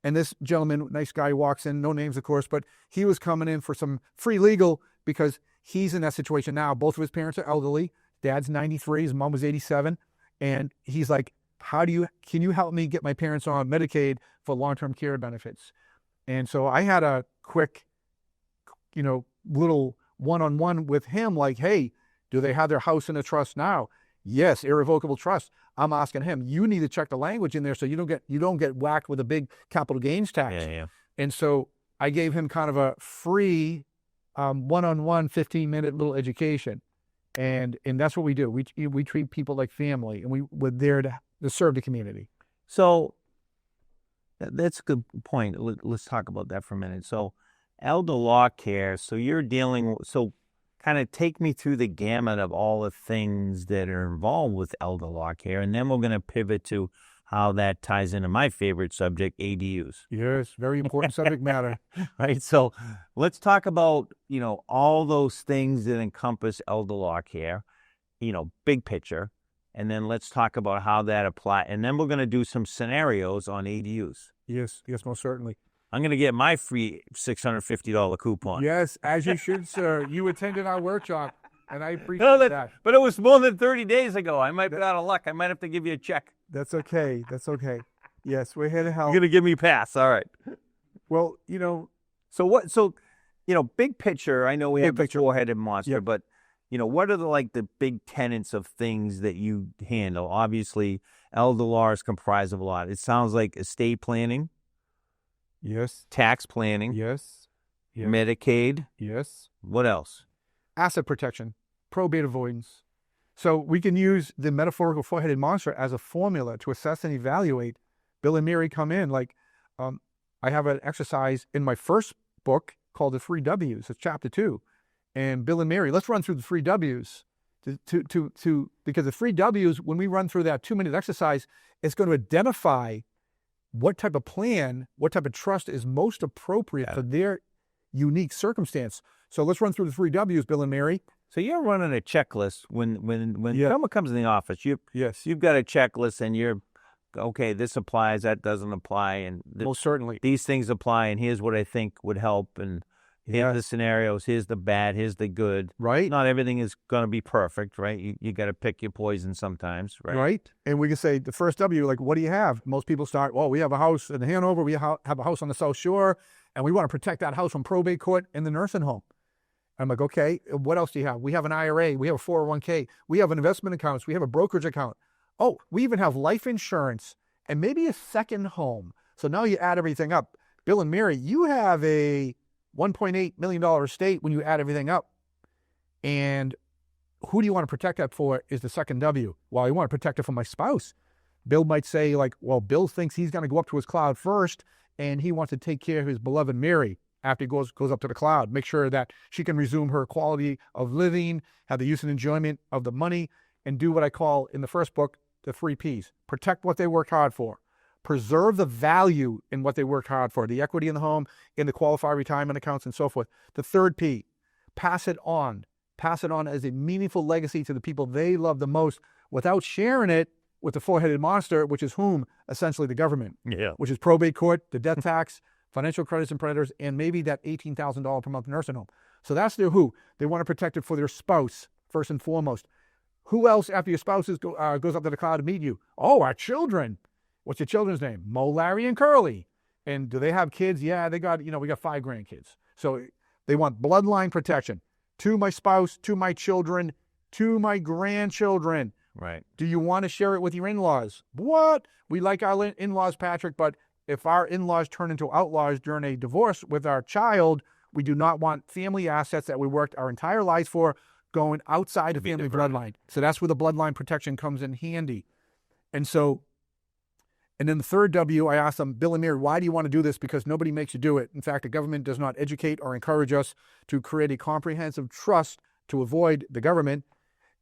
And this gentleman, nice guy, walks in, no names, of course, but he was coming in for some free legal because he's in that situation now. Both of his parents are elderly. Dad's 93, his mom was 87. And he's like, can you help me get my parents on Medicaid for long-term care benefits? And so I had a quick, little one-on-one with him, hey, do they have their house in a trust now? Yes, irrevocable trust. I'm asking him, you need to check the language in there so you don't get whacked with a big capital gains tax. Yeah. And so I gave him kind of a free one-on-one 15-minute little education. And that's what we do. We treat people like family, and we're there to serve the community. So that's a good point. Let's talk about that for a minute. So elder law care, so kind of take me through the gamut of all the things that are involved with elder law care, and then we're going to pivot to how that ties into my favorite subject, ADUs. Yes, very important subject matter. Right. So let's talk about, all those things that encompass elder law care, big picture. And then let's talk about how that applies. And then we're going to do some scenarios on ADUs. Yes, most certainly. I'm going to get my free $650 coupon. Yes, as you should, sir. You attended our workshop, and I appreciate that. But it was more than 30 days ago. I might be out of luck. I might have to give you a check. That's okay. Yes, we're here to help. You're going to give me a pass. All right. Well, So big picture, I know we have the four-headed monster, Yep. but, what are the big tenets of things that you handle? Obviously, elder law is comprised of a lot. It sounds like estate planning, yes, tax planning, yes, Medicaid. yes. What else? Asset protection, probate avoidance. So we can use the metaphorical four-headed monster as a formula to assess and evaluate. Bill and Mary come in I have an exercise in my first book called the 3 W's. It's chapter 2. And Bill and Mary, let's run through the 3 W's because the 3 W's, when we run through that 2-minute exercise, it's going to identify what type of plan, what type of trust is most appropriate for their unique circumstance. So let's run through the 3 W's, Bill and Mary. So you're running a checklist when someone comes in the office. You've got a checklist, and you're okay. This applies, that doesn't apply, and Most certainly. these things apply. And here's what I think would help. And here's the scenarios. Here's the bad. Here's the good. Right. Not everything is going to be perfect, right? You got to pick your poison sometimes, right? Right. And we can say the first W, like, what do you have? Most people start, well, we have a house in Hanover. We have a house on the South Shore, and we want to protect that house from probate court in the nursing home. I'm like, okay, what else do you have? We have an IRA. We have a 401k. We have an investment account. We have a brokerage account. Oh, we even have life insurance and maybe a second home. So now you add everything up. Bill and Mary, you have a $1.8 million estate when you add everything up. And who do you want to protect that for is the second W. Well, I want to protect it from my spouse. Bill might say, like, well, Bill thinks he's going to go up to his cloud first, and he wants to take care of his beloved Mary after he goes up to the cloud, make sure that she can resume her quality of living, have the use and enjoyment of the money, and do what I call in the first book, the 3 Ps. Protect what they worked hard for. Preserve the value in what they worked hard for, the equity in the home, in the qualified retirement accounts, and so forth. The third P, pass it on. Pass it on as a meaningful legacy to the people they love the most without sharing it with the four-headed monster, which is whom? Essentially the government. Yeah. Which is probate court, the death tax, financial creditors and predators, and maybe that $18,000 per month nursing home. So that's their who. They want to protect it for their spouse, first and foremost. Who else after your spouse goes up to the cloud to meet you? Oh, our children. What's your children's name? Mo, Larry, and Curly. And do they have kids? Yeah, they got, we got 5 grandkids. So they want bloodline protection. To my spouse, to my children, to my grandchildren. Right. Do you want to share it with your in-laws? What? We like our in-laws, Patrick, but if our in-laws turn into outlaws during a divorce with our child, we do not want family assets that we worked our entire lives for going outside of family bloodline. So that's where the bloodline protection comes in handy. And then the third W, I asked them, Bill and Mary, why do you want to do this? Because nobody makes you do it. In fact, the government does not educate or encourage us to create a comprehensive trust to avoid the government.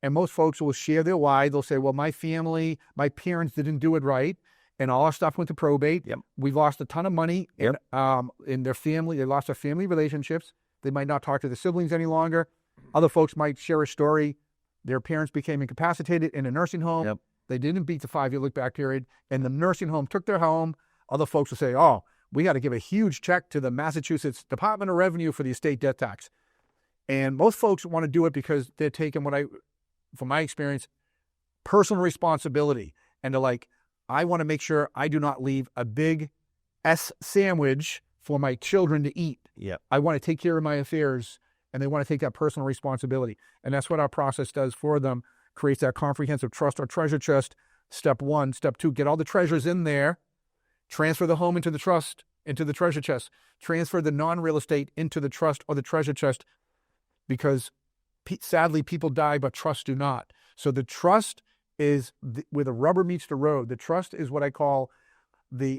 And most folks will share their why. They'll say, well, my family, my parents didn't do it right, and all our stuff went to probate. Yep. We've lost a ton of money in their family. They lost their family relationships. They might not talk to their siblings any longer. Other folks might share a story. Their parents became incapacitated in a nursing home. Yep. They didn't beat the 5-year look-back period, and the nursing home took their home. Other folks will say, oh, we got to give a huge check to the Massachusetts Department of Revenue for the estate death tax. And most folks want to do it because they're taking from my experience, personal responsibility. And they're like, I want to make sure I do not leave a big S sandwich for my children to eat. Yep. I want to take care of my affairs, and they want to take that personal responsibility. And that's what our process does for them, creates that comprehensive trust or treasure chest. Step 1. Step 2, get all the treasures in there, transfer the home into the trust, into the treasure chest, transfer the non-real estate into the trust or the treasure chest, because sadly, people die, but trusts do not. So the trust is where the rubber meets the road. The trust is what I call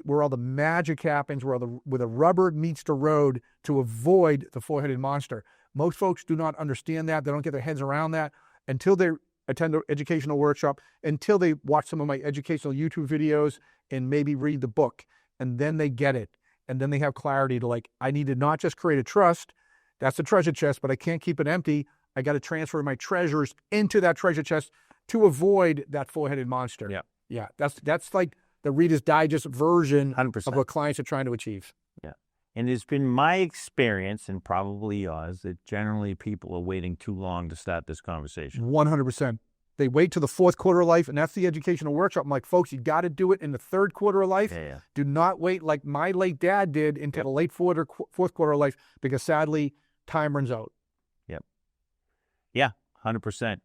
where all the magic happens, where the rubber meets the road to avoid the four-headed monster. Most folks do not understand that. They don't get their heads around that until they're attend an educational workshop until they watch some of my educational YouTube videos and maybe read the book. And then they get it. And then they have clarity to like, I need to not just create a trust. That's a treasure chest, but I can't keep it empty. I got to transfer my treasures into that treasure chest to avoid that four-headed monster. Yeah. Yeah. That's like the Reader's Digest version 100%. of what clients are trying to achieve. Yeah. And it's been my experience, and probably yours, that generally people are waiting too long to start this conversation. 100%. They wait till the fourth quarter of life, and that's the educational workshop. I'm like, folks, you got to do it in the third quarter of life. Yeah. Do not wait like my late dad did into the late fourth quarter of life, because sadly, time runs out. Yep. Yeah, 100%.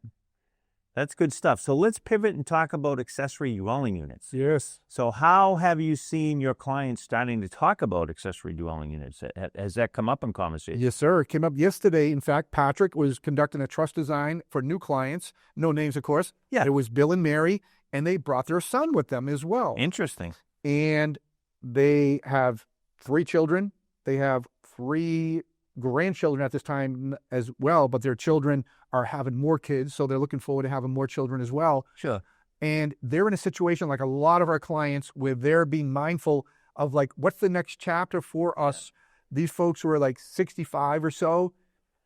That's good stuff. So let's pivot and talk about accessory dwelling units. Yes. So how have you seen your clients starting to talk about accessory dwelling units? Has that come up in conversation? Yes, sir. It came up yesterday. In fact, Patrick was conducting a trust design for new clients. No names, of course. Yeah. It was Bill and Mary, and they brought their son with them as well. Interesting. And they have 3 children. They have 3 grandchildren at this time as well, but their children are having more kids, so they're looking forward to having more children as well. Sure. And they're in a situation like a lot of our clients where they're being mindful of like, what's the next chapter for us? These folks who are like 65 or so,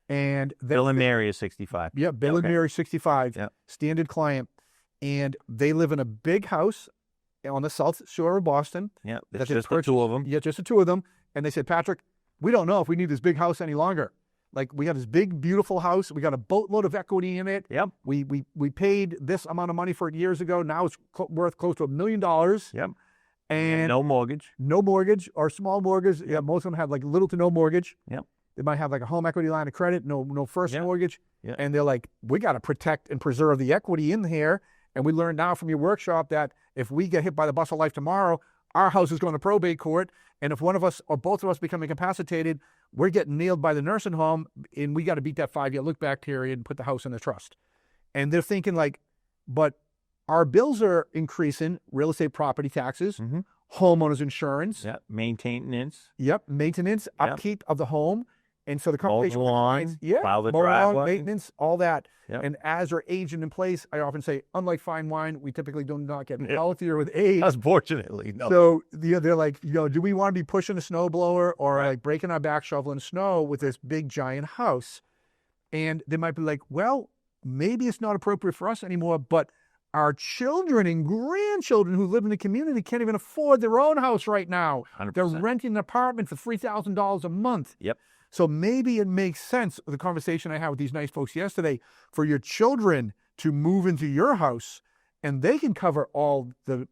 and Bill and Mary is 65. Yeah, Bill and Mary 65, Yep. standard client, and they live in a big house on the South Shore of Boston. Yeah, that it's they just the purchased. 2 of them. Yeah, just the 2 of them. And they said, Patrick, we don't know if we need this big house any longer. Like, we have this big, beautiful house. We got a boatload of equity in it. Yep. We paid this amount of money for it years ago. Now it's worth close to $1 million. Yep. And no mortgage. No mortgage or small mortgage. Yeah, most of them have like little to no mortgage. Yep. They might have like a home equity line of credit, no first mortgage. Yeah. And they're like, we got to protect and preserve the equity in here. And we learned now from your workshop that if we get hit by the bus of life tomorrow, our house is going to probate court. And if one of us or both of us become incapacitated, we're getting nailed by the nursing home, and we got to beat that 5-year look-back period and put the house in the trust. And they're thinking like, but our bills are increasing, real estate property taxes, homeowners insurance. Yeah, maintenance. Yep, maintenance, upkeep of the home. And so the conversation, plow the mow the lawn, driveway, maintenance, all that. Yep. And as they're aging in place, I often say, unlike fine wine, we typically do not get healthier with age. Unfortunately, no. So they're like, do we want to be pushing a snowblower or like breaking our back shoveling snow with this big giant house? And they might be like, well, maybe it's not appropriate for us anymore, but our children and grandchildren who live in the community can't even afford their own house right now. 100%. They're renting an apartment for $3,000 a month. Yep. So maybe it makes sense, the conversation I had with these nice folks yesterday, for your children to move into your house, and they can cover all the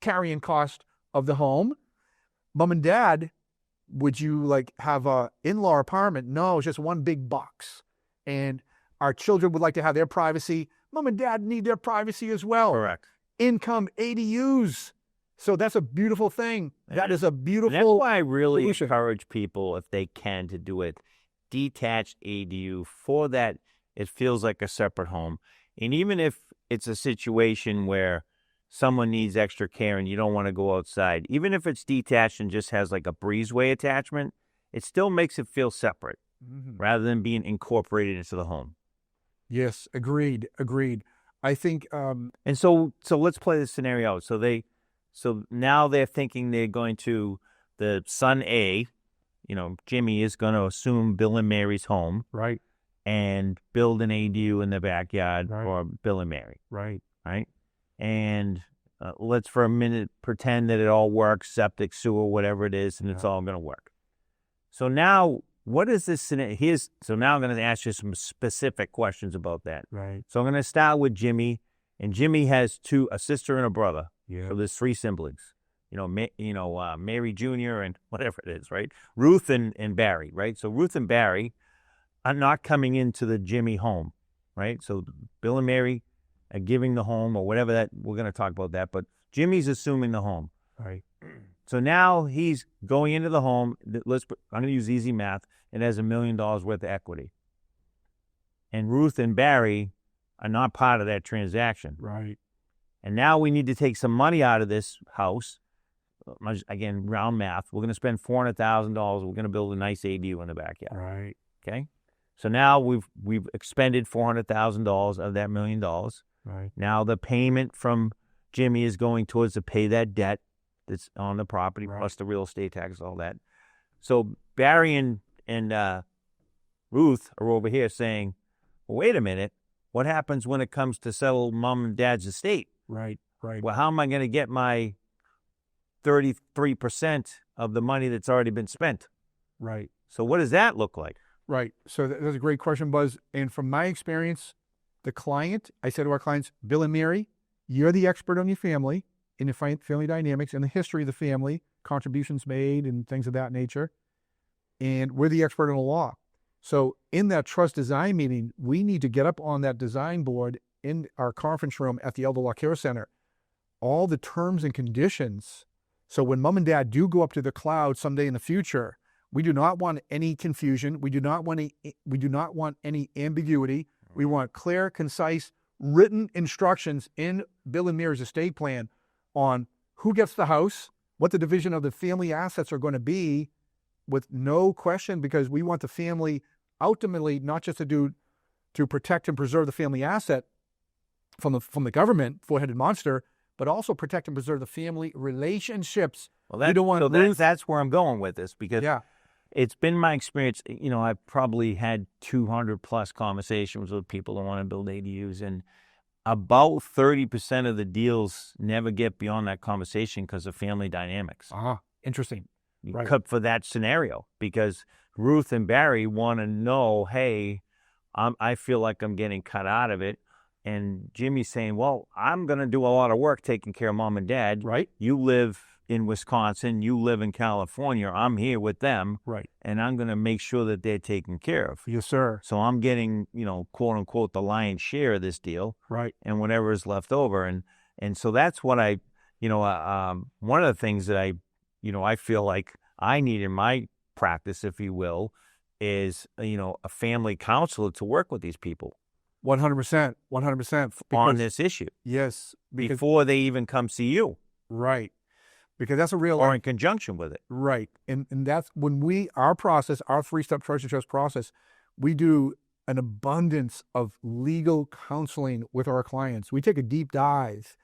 carrying cost of the home. Mom and dad, would you like have a in-law apartment? No, it's just one big box. And our children would like to have their privacy. Mom and dad need their privacy as well. Correct. Income ADUs. So that's a beautiful thing. That is a beautiful. And that's why I really encourage people, if they can, to do it detached ADU. For that, it feels like a separate home. And even if it's a situation where someone needs extra care and you don't want to go outside, even if it's detached and just has like a breezeway attachment, it still makes it feel separate rather than being incorporated into the home. Yes, agreed. I think. And so let's play this scenario out. So now they're thinking they're going to, the son A, Jimmy is going to assume Bill and Mary's home. Right. And build an ADU in the backyard Right. for Bill and Mary. Right. Right. And let's for a minute pretend that it all works, septic, sewer, whatever it is, and it's all going to work. So now, what is this scenario? So now I'm going to ask you some specific questions about that. Right. So I'm going to start with Jimmy, and Jimmy has a sister and a brother. Yeah. So there's 3 siblings. Mary Jr. and whatever it is, right? Ruth and Barry, right? So Ruth and Barry are not coming into the Jimmy home, right? So Bill and Mary are giving the home or whatever that, we're going to talk about that, but Jimmy's assuming the home. Right. So now he's going into the home. I'm going to use easy math. It has $1 million worth of equity. And Ruth and Barry are not part of that transaction. Right. And now we need to take some money out of this house. Again, round math. We're going to spend $400,000. We're going to build a nice ADU in the backyard. Right. Okay? So now we've expended $400,000 of that $1 million. Right. Now the payment from Jimmy is going towards to pay that debt that's on the property, Right. plus the real estate tax, all that. So Barry and Ruth are over here saying, well, wait a minute. What happens when it comes to settle mom and dad's estate? Right. Right. Well, how am I going to get my 33% of the money that's already been spent? Right. So what does that look like? Right. So that's a great question, Buzz. And from my experience, the client, I said to our clients, Bill and Mary, you're the expert on your family, in the family dynamics and the history of the family, contributions made and things of that nature. And we're the expert on the law. So in that trust design meeting, we need to get up on that design board in our conference room at the Elder Law Care Center, all the terms and conditions. So when mom and dad do go up to the cloud someday in the future, we do not want any confusion. We do not want any ambiguity. We want clear, concise, written instructions in Bill and Mary's estate plan on who gets the house, what the division of the family assets are going to be, with no question, because we want the family ultimately not just to protect and preserve the family asset from the government, four-headed monster, but also protect and preserve the family relationships. Well, we don't want that's where I'm going with this, because yeah. It's been my experience. I've probably had 200 plus conversations with people who want to build ADUs, and about 30% of the deals never get beyond that conversation because of family dynamics. Interesting. Right. For that scenario, because Ruth and Barry want to know, hey, I feel like I'm getting cut out of it. And Jimmy's saying, well, I'm going to do a lot of work taking care of mom and dad. Right. You live in Wisconsin, you live in California, I'm here with them. Right. And I'm going to make sure that they're taken care of. Yes, sir. So I'm getting, quote unquote, the lion's share of this deal. Right. And whatever is left over. And so that's what one of the things that I feel like I need in my practice, if you will, is, a family counselor to work with these people. 100%. 100%. On this issue. Yes. Before they even come see you. Right. Because that's a real... Or in conjunction with it. Right. And that's when our process, our three-step trust and trust process, we do an abundance of legal counseling with our clients. We take a deep dive,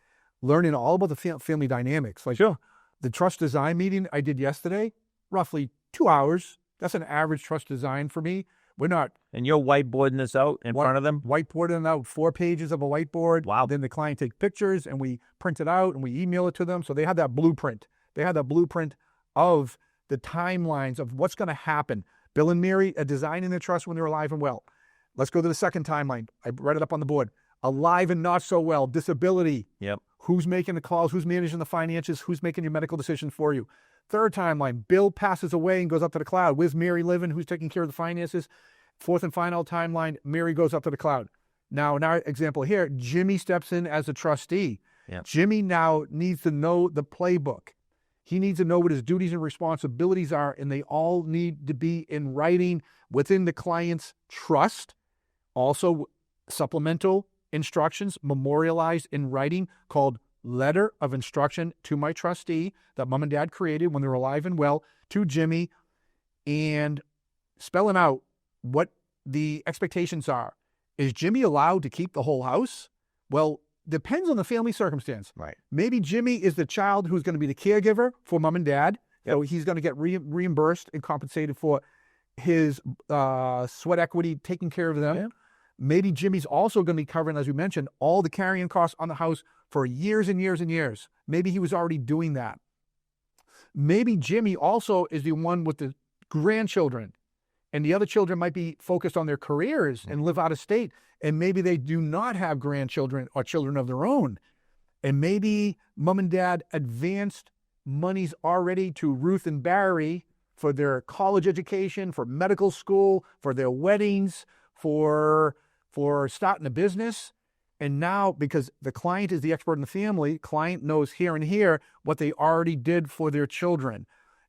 learning all about the family dynamics. Like sure. The trust design meeting I did yesterday, roughly 2 hours. That's an average trust design for me. We're not... And you're whiteboarding this out in front of them? Whiteboarding out 4 pages of a whiteboard. Wow. Then the client takes pictures and we print it out and we email it to them. So they have that blueprint. They have that blueprint of the timelines of what's going to happen. Bill and Mary are designing the trust when they're alive and well. Let's go to the second timeline. I read it up on the board. Alive and not so well. Disability. Yep. Who's making the calls? Who's managing the finances? Who's making your medical decisions for you? Third timeline. Bill passes away and goes up to the cloud. Where's Mary living? Who's taking care of the finances? Fourth and final timeline, Mary goes up to the cloud. Now, in our example here, Jimmy steps in as a trustee. Yep. Jimmy now needs to know the playbook. He needs to know what his duties and responsibilities are, and they all need to be in writing within the client's trust. Also, supplemental instructions memorialized in writing called letter of instruction to my trustee that mom and dad created when they're alive and well to Jimmy, and spelling out what the expectations are. Is Jimmy allowed to keep the whole house? Well, depends on the family circumstance. Right. Maybe Jimmy is the child who's going to be the caregiver for mom and dad. Yep. So he's going to get reimbursed and compensated for his sweat equity taking care of them. Yep. Maybe Jimmy's also going to be covering, as we mentioned, all the carrying costs on the house for years and years and years. Maybe he was already doing that. Maybe Jimmy also is the one with the grandchildren, and the other children might be focused on their careers and live out of state. And maybe they do not have grandchildren or children of their own. And maybe mom and dad advanced monies already to Ruth and Barry for their college education, for medical school, for their weddings, for starting a business. And now, because the client is the expert in the family, client knows here and here what they already did for their children.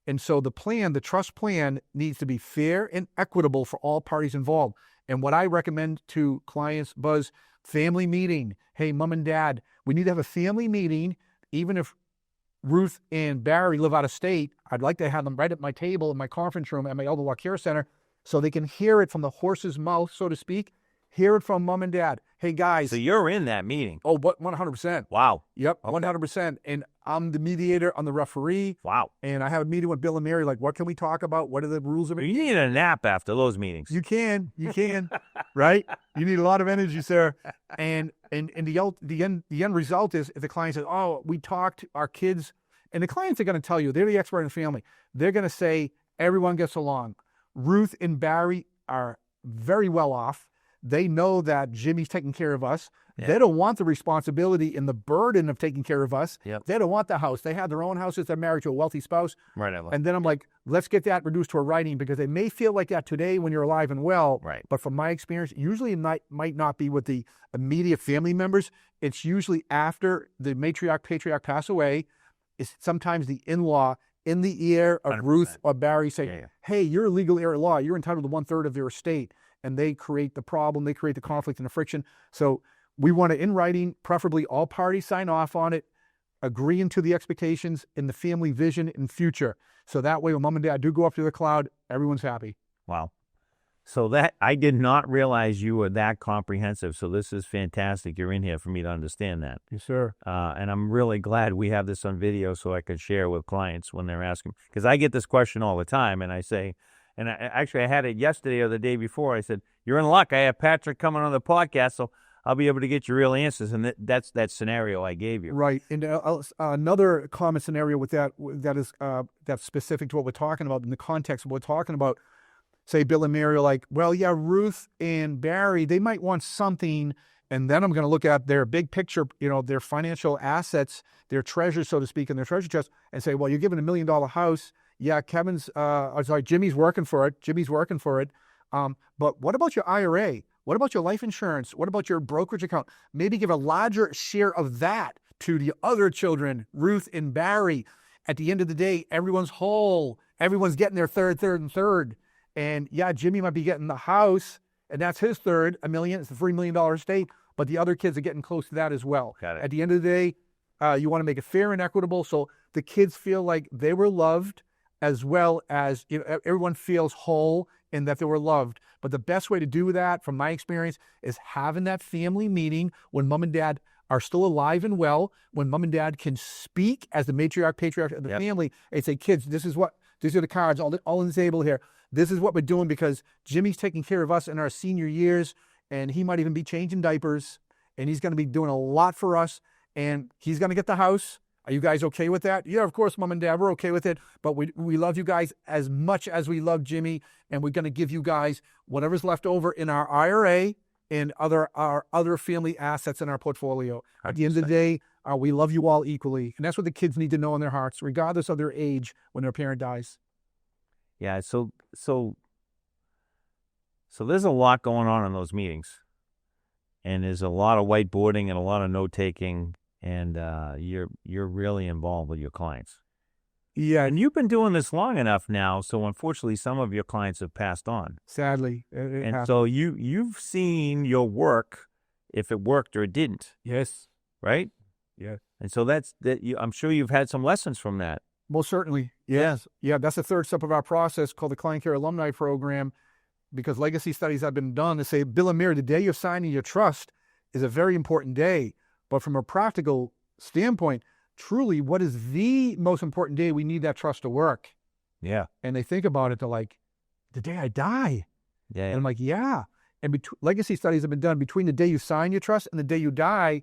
And so the trust plan needs to be fair and equitable for all parties involved. And what I recommend to clients, Buzz, family meeting. Hey, mom and dad, we need to have a family meeting. Even if Ruth and Barry live out of state, I'd like to have them right at my table in my conference room at my Elder Law Care Center. so they can hear it from the horse's mouth, so to speak, hear it from mom and dad. Hey, guys. So you're in that meeting. Oh, what 100%. Wow. Yep, Okay. 100%. And I'm the mediator, I'm the referee. Wow. And I have a meeting with Bill and Mary, like, what can we talk about? What are the rules of it? You need a nap after those meetings. You can, right? You need a lot of energy, sir. And the end result is, if the client says, oh, we talked, our kids, and the clients are going to tell you, they're the expert in the family. They're going to say, everyone gets along. Ruth and Barry are very well off. They know that Jimmy's taking care of us. Yeah. They don't want the responsibility and the burden of taking care of us. Yep. They don't want the house. They have their own houses. They're married to a wealthy spouse. Right. And then I'm like, let's get that reduced to a writing, because it may feel like that today when you're alive and well. Right. But from my experience, usually it might not be with the immediate family members. It's usually after the matriarch, patriarch pass away. It's sometimes the in-law in the ear of 100%. Ruth or Barry say, Yeah. hey, you're a legal heir at law. You're entitled to 1/3 of their estate. And they create the problem. They create the conflict and the friction. So we want to, in writing, preferably all parties sign off on it, agreeing to the expectations in the family vision and future. So that way, when mom and dad do go up to the cloud, everyone's happy. Wow. So that, I did not realize you were that comprehensive. So this is fantastic. You're in here for me to understand that. Yes, sir. And I'm really glad we have this on video so I can share with clients when they're asking. Because I get this question all the time, and I say, and I had it yesterday or the day before. I said, you're in luck. I have Patrick coming on the podcast, so I'll be able to get you real answers. And that's that scenario I gave you. Right. And another common scenario with that is that's specific to what we're talking about in the context of what we're talking about. Say Bill and Mary are like, well, yeah, Ruth and Barry, they might want something. And then I'm going to look at their big picture, their financial assets, their treasures, so to speak, in their treasure chest, and say, well, you're given $1 million house. Yeah, Jimmy's working for it. But what about your IRA? What about your life insurance? What about your brokerage account? Maybe give a larger share of that to the other children, Ruth and Barry. At the end of the day, everyone's whole. Everyone's getting their third. And yeah, Jimmy might be getting the house, and that's his third, $1 million. It's a $3 million estate, but the other kids are getting close to that as well. Got it. At the end of the day, you want to make it fair and equitable so the kids feel like they were loved, as well as everyone feels whole and that they were loved. But the best way to do that, from my experience, is having that family meeting when mom and dad are still alive and well, when mom and dad can speak as the matriarch, patriarch of the family, and say, kids, these are the cards, all on the table here. This is what we're doing because Jimmy's taking care of us in our senior years, and he might even be changing diapers, and he's going to be doing a lot for us, and he's going to get the house. Are you guys okay with that? Yeah, of course, mom and dad, we're okay with it. But we love you guys as much as we love Jimmy, and we're going to give you guys whatever's left over in our IRA and our other family assets in our portfolio. At the end of the day, we love you all equally. And that's what the kids need to know in their hearts, regardless of their age when their parent dies. Yeah, so there's a lot going on in those meetings. And there's a lot of whiteboarding and a lot of note-taking. And you're really involved with your clients. Yeah. And you've been doing this long enough now, so unfortunately some of your clients have passed on. Sadly. And so you've seen your work, if it worked or it didn't. Yes. Right? Yeah. And so I'm sure you've had some lessons from that. Most certainly. Yes. Yeah, that's the third step of our process called the Client Care Alumni Program, because legacy studies have been done to say, Bill and Mary, the day you're signing your trust is a very important day. But from a practical standpoint, truly, what is the most important day we need that trust to work? Yeah. And they think about it, they're like, the day I die. Yeah. And I'm like, yeah. And legacy studies have been done between the day you sign your trust and the day you die.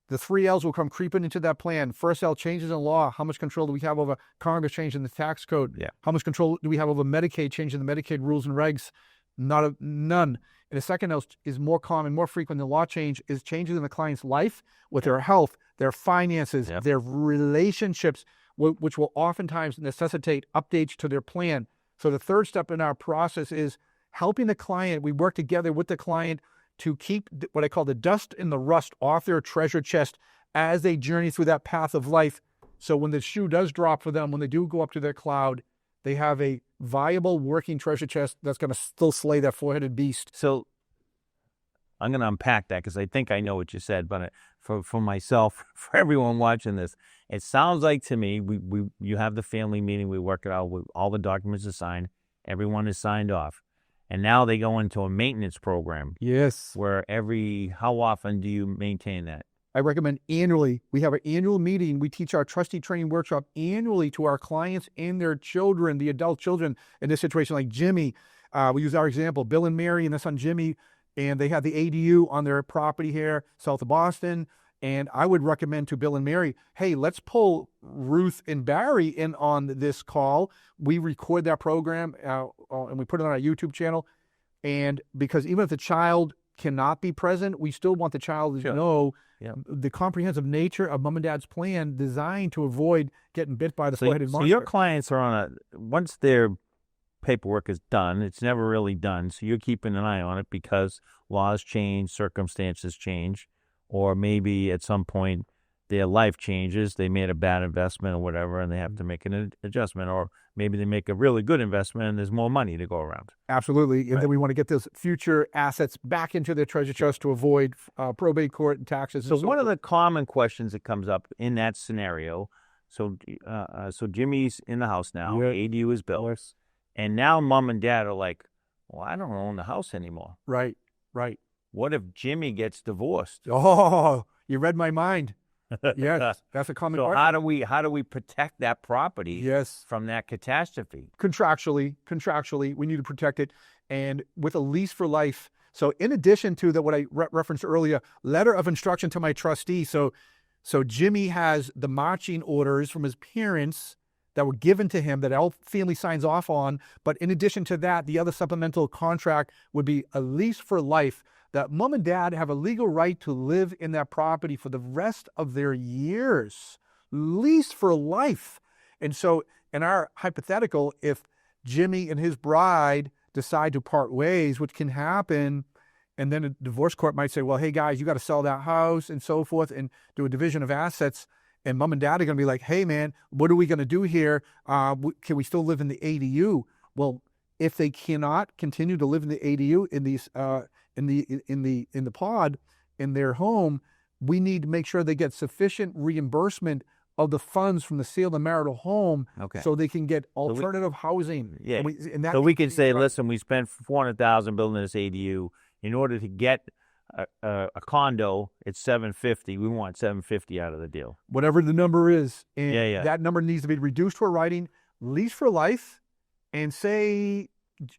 The 3 L's will come creeping into that plan. First L, changes in law. How much control do we have over Congress changing the tax code? Yeah. How much control do we have over Medicaid, changing the Medicaid rules and regs? None. And the second L is more common, more frequent than law change, is changes in the client's life with their health, their finances, their relationships, which will oftentimes necessitate updates to their plan. So the third step in our process is helping the client. We work together with the client to keep what I call the dust and the rust off their treasure chest as they journey through that path of life. So when the shoe does drop for them, when they do go up to their cloud, they have a viable working treasure chest that's going to still slay that four-headed beast. So I'm going to unpack that because I think I know what you said, but for myself, for everyone watching this, it sounds like to me, you have the family meeting, we work it out, all the documents are signed, everyone is signed off. And now they go into a maintenance program Yes. where how often do you maintain that? I recommend annually. We have an annual meeting. We teach our trustee training workshop annually to our clients and their children, the adult children in this situation, like Jimmy. We use our example, Bill and Mary and their son Jimmy, and they have the ADU on their property here, south of Boston. And I would recommend to Bill and Mary, hey, let's pull Ruth and Barry in on this call. We record that program and we put it on our YouTube channel. And because even if the child cannot be present, we still want the child to know the comprehensive nature of mom and dad's plan designed to avoid getting bit by the four-headed monster. So your clients are once their paperwork is done, it's never really done. So you're keeping an eye on it because laws change, circumstances change, or maybe at some point their life changes. They made a bad investment or whatever, and they have to make an adjustment, or maybe they make a really good investment and there's more money to go around. Absolutely. And then we want to get those future assets back into their treasure trust to avoid probate court and taxes. So one of the common questions that comes up in that scenario, so Jimmy's in the house now, ADU is built, and now mom and dad are like, well, I don't own the house anymore. Right. What if Jimmy gets divorced? Oh, you read my mind. Yes, that's a common question. How do we protect that property from that catastrophe? Contractually, we need to protect it, and with a lease for life. So in addition to what I referenced earlier, letter of instruction to my trustee. So Jimmy has the marching orders from his parents that were given to him that all family signs off on. But in addition to that, the other supplemental contract would be a lease for life, that mom and dad have a legal right to live in that property for the rest of their years. Lease for life. And so in our hypothetical, if Jimmy and his bride decide to part ways, which can happen, and then a divorce court might say, well, hey guys, you got to sell that house and so forth and do a division of assets. And mom and dad are going to be like, hey man, what are we going to do here? Can we still live in the ADU? Well, if they cannot continue to live in the ADU in these in the pod in their home, we need to make sure they get sufficient reimbursement of the funds from the sale of the marital home, so they can get alternative housing. Yeah. So we can say, listen, we spent $400,000 building this ADU. In order to get a condo, it's $750. We want $750 out of the deal. Whatever the number is, and that number needs to be reduced to a writing, lease for life, and say,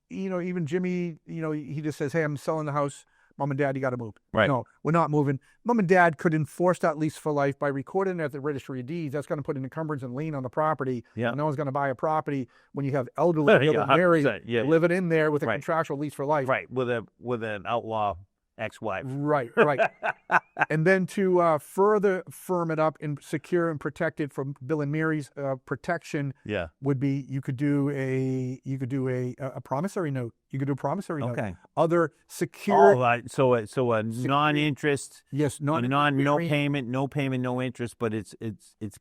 even Jimmy, he just says, hey, I'm selling the house. Mom and dad, you got to move. Right. No, we're not moving. Mom and dad could enforce that lease for life by recording it at the registry of deeds. That's going to put an encumbrance and lien on the property. Yeah. No one's going to buy a property when you have elderly married living in there with a contractual lease for life. Right. With an outlaw ex-wife. Right. And then to further firm it up and secure and protect it from Bill and Mary's protection, would be you could do a promissory note. You could do a promissory note. Other secure. So a non-interest. Yes, no payment, no interest, but it's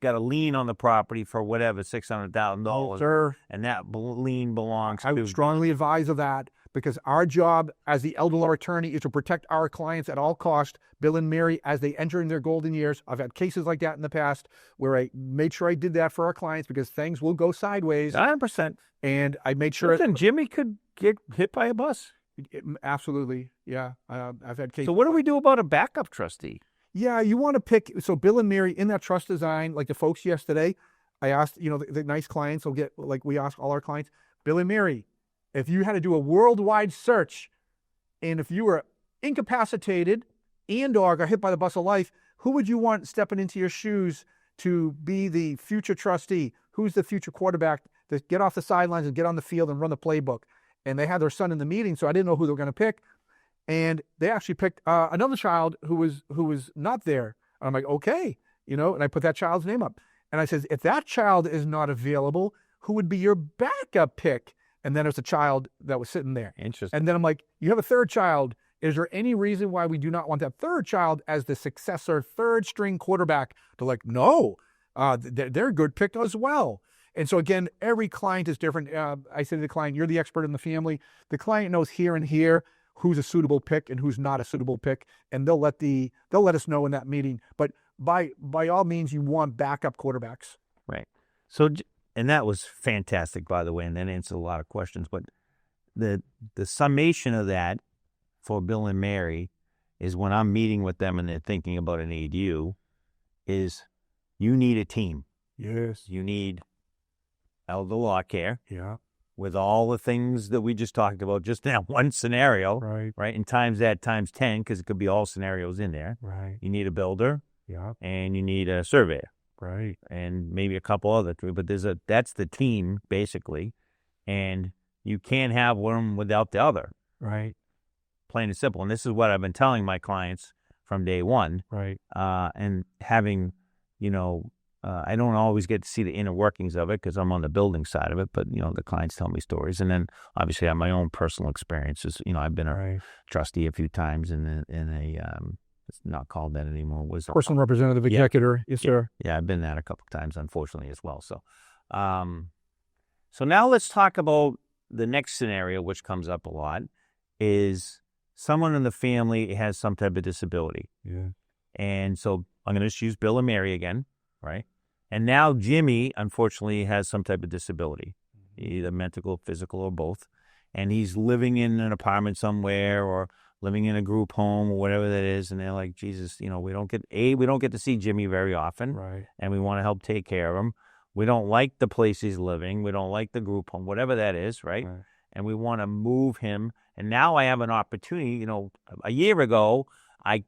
got a lien on the property for whatever $600,000. Sir, and that lien belongs. I would strongly advise of that. Because our job as the elder law attorney is to protect our clients at all cost, Bill and Mary, as they enter in their golden years. I've had cases like that in the past where I made sure I did that for our clients because things will go sideways. 100%. And I made sure. Listen, Jimmy could get hit by a bus. Absolutely. Yeah. I've had cases. So what do we do about a backup trustee? Yeah, you want to pick. So Bill and Mary in that trust design, like the folks yesterday, I asked, the nice clients will get, like we ask all our clients, Bill and Mary, if you had to do a worldwide search, and if you were incapacitated and or got hit by the bus of life, who would you want stepping into your shoes to be the future trustee? Who's the future quarterback to get off the sidelines and get on the field and run the playbook? And they had their son in the meeting, so I didn't know who they were going to pick. And they actually picked another child who was not there. And I'm like, okay, and I put that child's name up. And I said, if that child is not available, who would be your backup pick? And then there's a child that was sitting there. Interesting. And then I'm like, you have a third child. Is there any reason why we do not want that third child as the successor, third string quarterback? They're like, no, they're a good pick as well. And so again, every client is different. I say to the client, you're the expert in the family. The client knows here and here who's a suitable pick and who's not a suitable pick. And they'll let us know in that meeting. But by all means, you want backup quarterbacks. Right. So, and that was fantastic, by the way, and that answered a lot of questions. But the summation of that for Bill and Mary is when I'm meeting with them and they're thinking about an ADU is you need a team. Yes. You need elder law care. Yeah. With all the things that we just talked about, just in that one scenario, Right. And times 10, because it could be all scenarios in there. Right. You need a builder, Yeah. and you need a surveyor, Right. and maybe a couple other three. But that's the team basically, and you can't have one without the other. Right. Plain and simple. And this is what I've been telling my clients from day one. Right. And having, I don't always get to see the inner workings of it because I'm on the building side of it, but, the clients tell me stories. And then obviously I have my own personal experiences. I've been a trustee a few times in a it's not called that anymore. Was Personal representative executor. Yes, sir. Yeah, I've been that a couple of times, unfortunately, as well. So, so now let's talk about the next scenario, which comes up a lot, is someone in the family has some type of disability. Yeah. And so I'm going to just use Bill and Mary again, right? And now Jimmy, unfortunately, has some type of disability, either mental, physical, or both. And he's living in an apartment somewhere or living in a group home or whatever that is. And they're like, Jesus, we don't get to see Jimmy very often. Right. And we want to help take care of him. We don't like the place he's living. We don't like the group home, whatever that is, right? And we want to move him. And now I have an opportunity. A year ago, I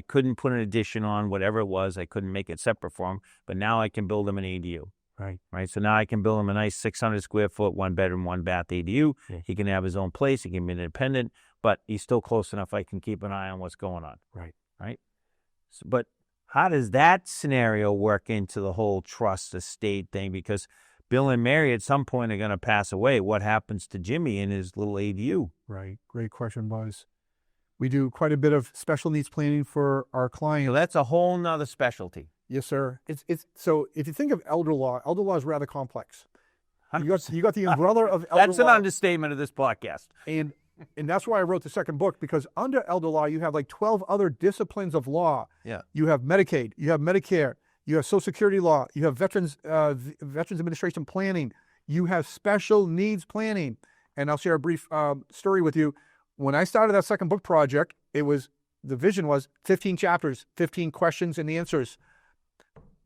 couldn't put an addition on whatever it was. I couldn't make it separate for him. But now I can build him an ADU. Right. So now I can build him a nice 600 square foot, 1 bedroom, 1 bath ADU. Yeah. He can have his own place. He can be independent, but he's still close enough I can keep an eye on what's going on. Right. So, but how does that scenario work into the whole trust estate thing? Because Bill and Mary at some point are going to pass away. What happens to Jimmy in his little ADU? Right. Great question, Buzz. We do quite a bit of special needs planning for our clients. So that's a whole nother specialty. Yes, sir. It's so if you think of elder law is rather complex. You got the umbrella of elder law. That's an understatement of this podcast. And that's why I wrote the second book, because under elder law you have like 12 other disciplines of law. Yeah. You have Medicaid, you have Medicare, you have Social Security law, you have Veterans Administration planning, you have special needs planning. And I'll share a brief story with you. When I started that second book project, the vision was 15 chapters, 15 questions and answers.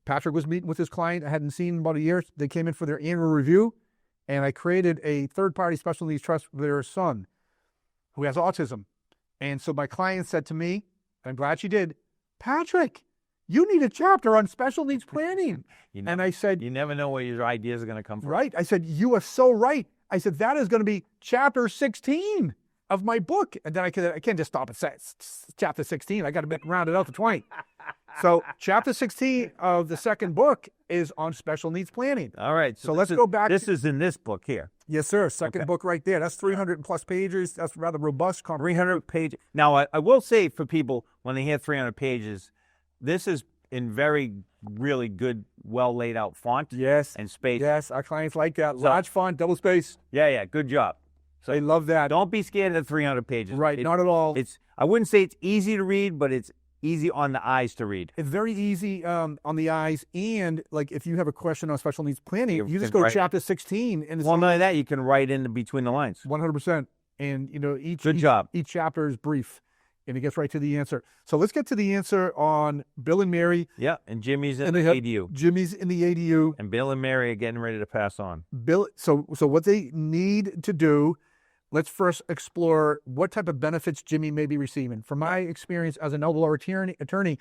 Patrick was meeting with his client I hadn't seen in about a year. They came in for their annual review, and I created a third-party special needs trust for their son who has autism. And so my client said to me, and I'm glad she did, Patrick, you need a chapter on special needs planning. And I said, you never know where your ideas are going to come from. Right. I said, you are so right. I said, that is going to be chapter 16 of my book. And then I can't just stop at chapter 16. I got to round it out to 20. So chapter 16 of the second book is on special needs planning. All right. So let's go back. This is in this book here. Yes, sir. Second book right there. That's 300 plus pages. That's rather robust. 300 pages. Now, I will say for people, when they hear 300 pages, this is in really good, well laid out font. Yes. And space. Yes. Our clients like that. Large font, double space. Yeah. Good job. So they love that. Don't be scared of the 300 pages. Right. Not at all. I wouldn't say it's easy to read, but it's easy on the eyes to read. It's very easy on the eyes, and like if you have a question on special needs planning, you just go to chapter 16. And none of that, you can write in between the lines. 100%. And each chapter is brief, and it gets right to the answer. So let's get to the answer on Bill and Mary. Yeah, and Jimmy's in the ADU. Jimmy's in the ADU. And Bill and Mary are getting ready to pass on. So what they need to do. Let's first explore what type of benefits Jimmy may be receiving. From my experience as an elder law attorney,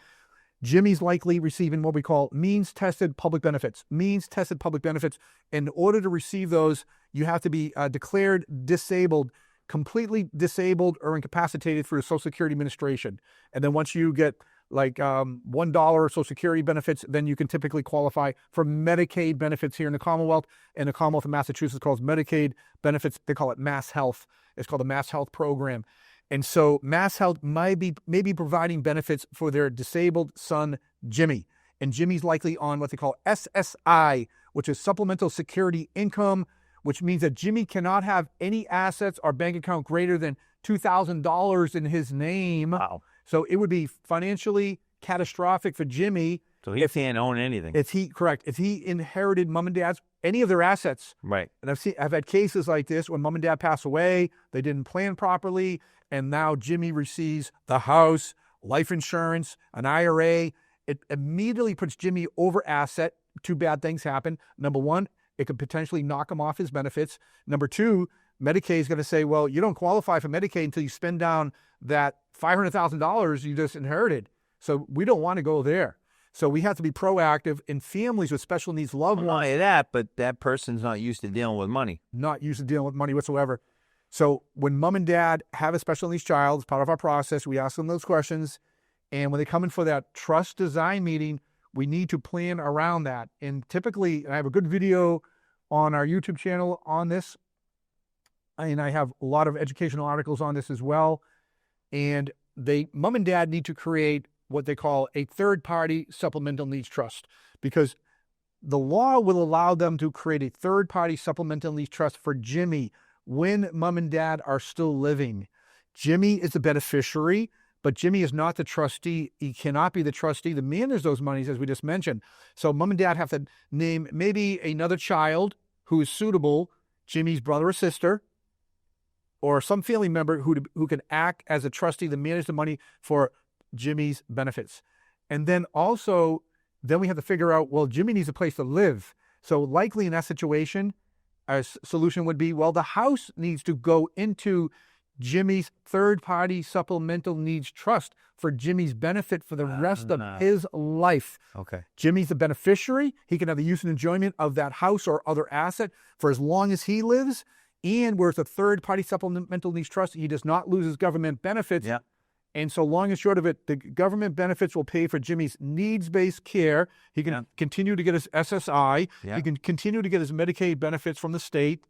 Jimmy's likely receiving what we call means-tested public benefits. Means-tested public benefits. In order to receive those, you have to be declared disabled, completely disabled or incapacitated through the Social Security Administration. And then once you get like $1 Social Security benefits, then you can typically qualify for Medicaid benefits here in the Commonwealth. And the Commonwealth of Massachusetts calls Medicaid benefits, they call it Mass Health. It's called the Mass Health Program. And so Mass Health may be providing benefits for their disabled son, Jimmy. And Jimmy's likely on what they call SSI, which is Supplemental Security Income, which means that Jimmy cannot have any assets or bank account greater than $2,000 in his name. Wow. So it would be financially catastrophic for Jimmy So he can't own anything. Correct. If he inherited mom and dad's, any of their assets. Right. And I've had cases like this when mom and dad pass away, they didn't plan properly, and now Jimmy receives the house, life insurance, an IRA. It immediately puts Jimmy over asset. Two bad things happen. Number one, it could potentially knock him off his benefits. Number two, Medicaid is going to say, well, you don't qualify for Medicaid until you spend down that $500,000 you just inherited. So we don't want to go there. So we have to be proactive in families with special needs loved ones. Not only that, but that person's not used to dealing with money. Not used to dealing with money whatsoever. So when mom and dad have a special needs child, as part of our process, we ask them those questions. And when they come in for that trust design meeting, we need to plan around that. And typically, I have a good video on our YouTube channel on this. And I have a lot of educational articles on this as well. And mom and dad need to create what they call a third-party supplemental needs trust, because the law will allow them to create a third-party supplemental needs trust for Jimmy when mom and dad are still living. Jimmy is the beneficiary, but Jimmy is not the trustee. He cannot be the trustee to manage those monies, as we just mentioned. So mom and dad have to name maybe another child who is suitable, Jimmy's brother or sister, or some family member who can act as a trustee to manage the money for Jimmy's benefits. And then we have to figure out, well, Jimmy needs a place to live. So likely in that situation, our solution would be, well, the house needs to go into Jimmy's third-party supplemental needs trust for Jimmy's benefit for the rest of his life. Okay. Jimmy's the beneficiary. He can have the use and enjoyment of that house or other asset for as long as he lives. And where it's a third-party supplemental needs trust, he does not lose his government benefits. Yeah. And so long and short of it, the government benefits will pay for Jimmy's needs-based care. He can continue to get his SSI. Yeah. He can continue to get his Medicaid benefits from the state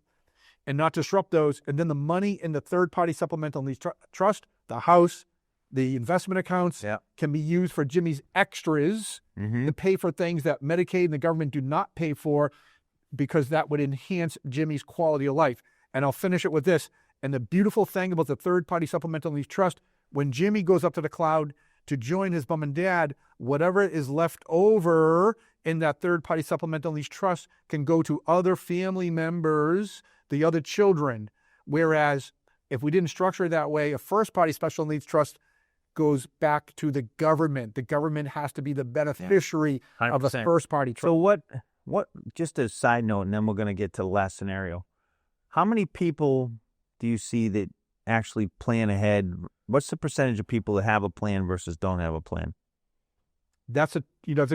and not disrupt those. And then the money in the third-party supplemental needs trust, the house, the investment accounts can be used for Jimmy's extras to pay for things that Medicaid and the government do not pay for, because that would enhance Jimmy's quality of life. And I'll finish it with this. And the beautiful thing about the third-party supplemental needs trust, when Jimmy goes up to the cloud to join his mom and dad, whatever is left over in that third-party supplemental needs trust can go to other family members, the other children. Whereas if we didn't structure it that way, a first-party special needs trust goes back to the government. The government has to be the beneficiary of a first-party trust. So what? Just a side note, and then we're going to get to the last scenario. How many people do you see that actually plan ahead? What's the percentage of people that have a plan versus don't have a plan? That's a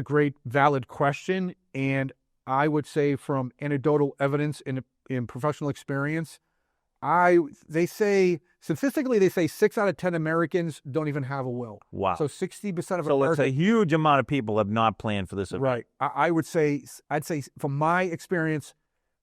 great, valid question. And I would say from anecdotal evidence in professional experience, statistically, they say 6 out of 10 Americans don't even have a will. Wow. So 60% of So Americans. it's a huge amount of people have not planned for this event. Right. I'd say from my experience,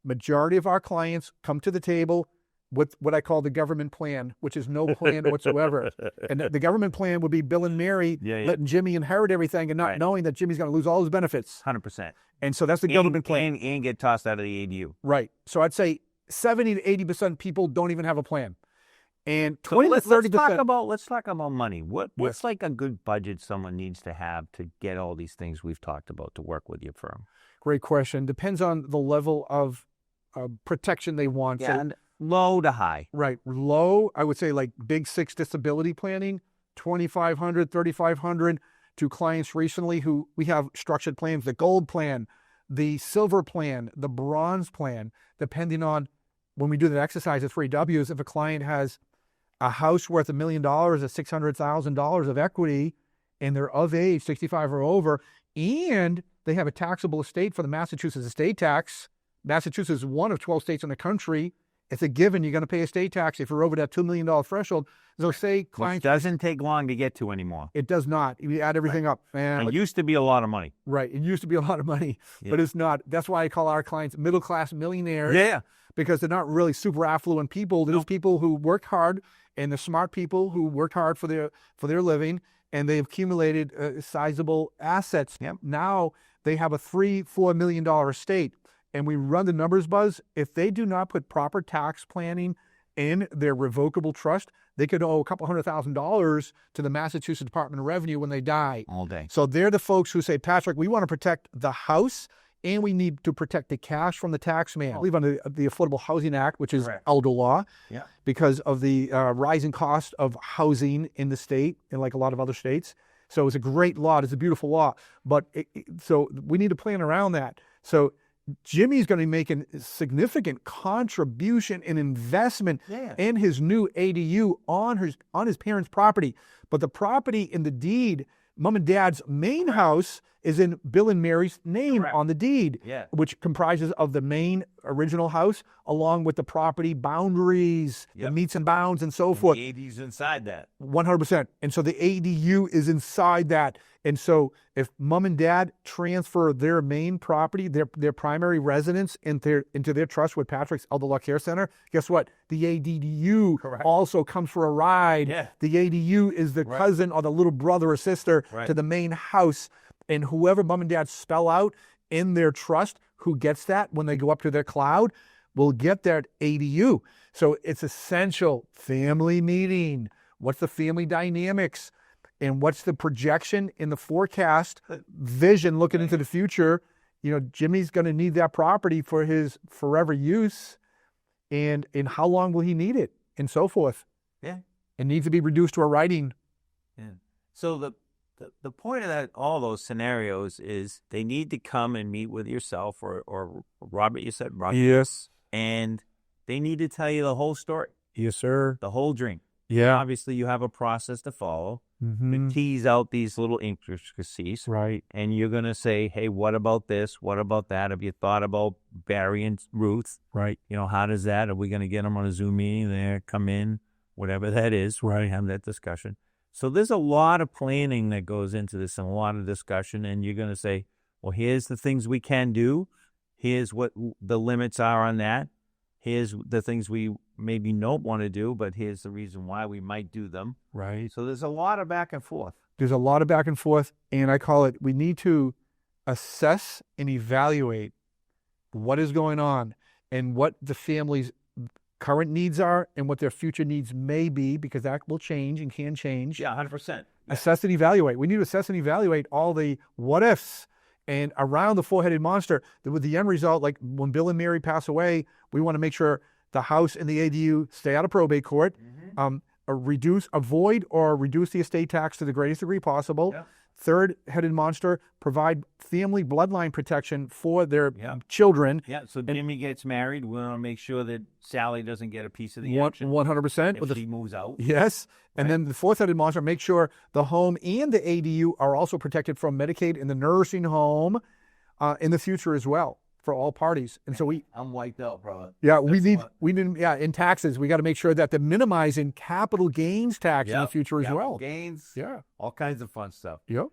majority of our clients come to the table with what I call the government plan, which is no plan whatsoever. And the government plan would be Bill and Mary letting Jimmy inherit everything and not knowing that Jimmy's going to lose all his benefits. 100%. And so that's the government plan. And get tossed out of the ADU. Right. So I'd say 70 to 80% of people don't even have a plan. And So 20 let's to 30%. let's talk about money. What's like a good budget someone needs to have to get all these things we've talked about to work with your firm? Great question. Depends on the level of protection they want. Yeah, and low to high. Right. Low, I would say like big 6 disability planning, $2,500, $3,500 to clients recently who we have structured plans, the gold plan, the silver plan, the bronze plan, depending on when we do the exercise at 3Ws, if a client has a house worth $1 million or $600,000 of equity and they're of age, 65 or over, and they have a taxable estate for the Massachusetts estate tax. Massachusetts is one of 12 states in the country. It's a given you're going to pay estate tax if you're over that $2 million threshold. So say clients... Which doesn't take long to get to anymore. It does not. You add everything up. It used to be a lot of money. Right. It used to be a lot of money, but it's not. That's why I call our clients middle-class millionaires. Yeah. Because they're not really super affluent people. They're just people who work hard, and they're smart people who worked hard for their living, and they've accumulated sizable assets. Yep. Now they have a $3-4 million estate. And we run the numbers, Buzz. If they do not put proper tax planning in their revocable trust, they could owe a couple $100,000 to the Massachusetts Department of Revenue when they die. All day. So they're the folks who say, Patrick, we want to protect the house and we need to protect the cash from the tax man. I believe under the Affordable Housing Act, which is elder law, because of the rising cost of housing in the state and like a lot of other states. So it's a great law. It's a beautiful law. But so we need to plan around that. So Jimmy's going to be making a significant contribution and investment in his new ADU on his parents' property. But the property in the deed, Mom and Dad's main house, is in Bill and Mary's name on the deed, which comprises of the main original house, along with the property boundaries, the meets and bounds, and so forth. The ADU's inside that. 100%. And so the ADU is inside that. And so if Mom and Dad transfer their main property, their primary residence into their trust with Patrick's Elder Law Care Center, guess what? The ADU also comes for a ride. Yeah. The ADU is the cousin or the little brother or sister to the main house. And whoever Mom and Dad spell out in their trust, who gets that when they go up to their cloud, will get that ADU. So it's essential. Family meeting. What's the family dynamics? And what's the projection in the forecast vision looking into the future? You know, Jimmy's going to need that property for his forever use. And how long will he need it? And so forth. Yeah. It needs to be reduced to a writing. Yeah. So the point of that, all those scenarios, is they need to come and meet with yourself or Robert, you said, Robert? Yes. And they need to tell you the whole story. Yes, sir. The whole dream. Yeah. Obviously, you have a process to follow to tease out these little intricacies. Right. And you're going to say, hey, what about this? What about that? Have you thought about Barry and Ruth? Right. You know, how does that? Are we going to get them on a Zoom meeting there, come in, whatever that is, right? Have that discussion. So there's a lot of planning that goes into this and a lot of discussion. And you're going to say, well, here's the things we can do. Here's what the limits are on that. Here's the things we maybe don't want to do, but here's the reason why we might do them. Right. So there's a lot of back and forth. There's a lot of back and forth. And I call it, we need to assess and evaluate what is going on and what the family's current needs are and what their future needs may be, because that will change and can change. Yeah, 100%. Assess and evaluate. We need to assess and evaluate all the what ifs. And around the four-headed monster, with the end result, like when Bill and Mary pass away, we want to make sure the house and the ADU stay out of probate court, avoid or reduce the estate tax to the greatest degree possible. Yeah. Third-headed monster, provide family bloodline protection for their children. Yeah, so Jimmy gets married. We want to make sure that Sally doesn't get a piece of the action. 100%. If she moves out. Yes. And then the fourth-headed monster, make sure the home and the ADU are also protected from Medicaid in the nursing home in the future as well for all parties. And so I'm wiped out, bro. Yeah, in taxes, we got to make sure that they're minimizing capital gains tax in the future as well. Gains. Yeah. All kinds of fun stuff. Yep.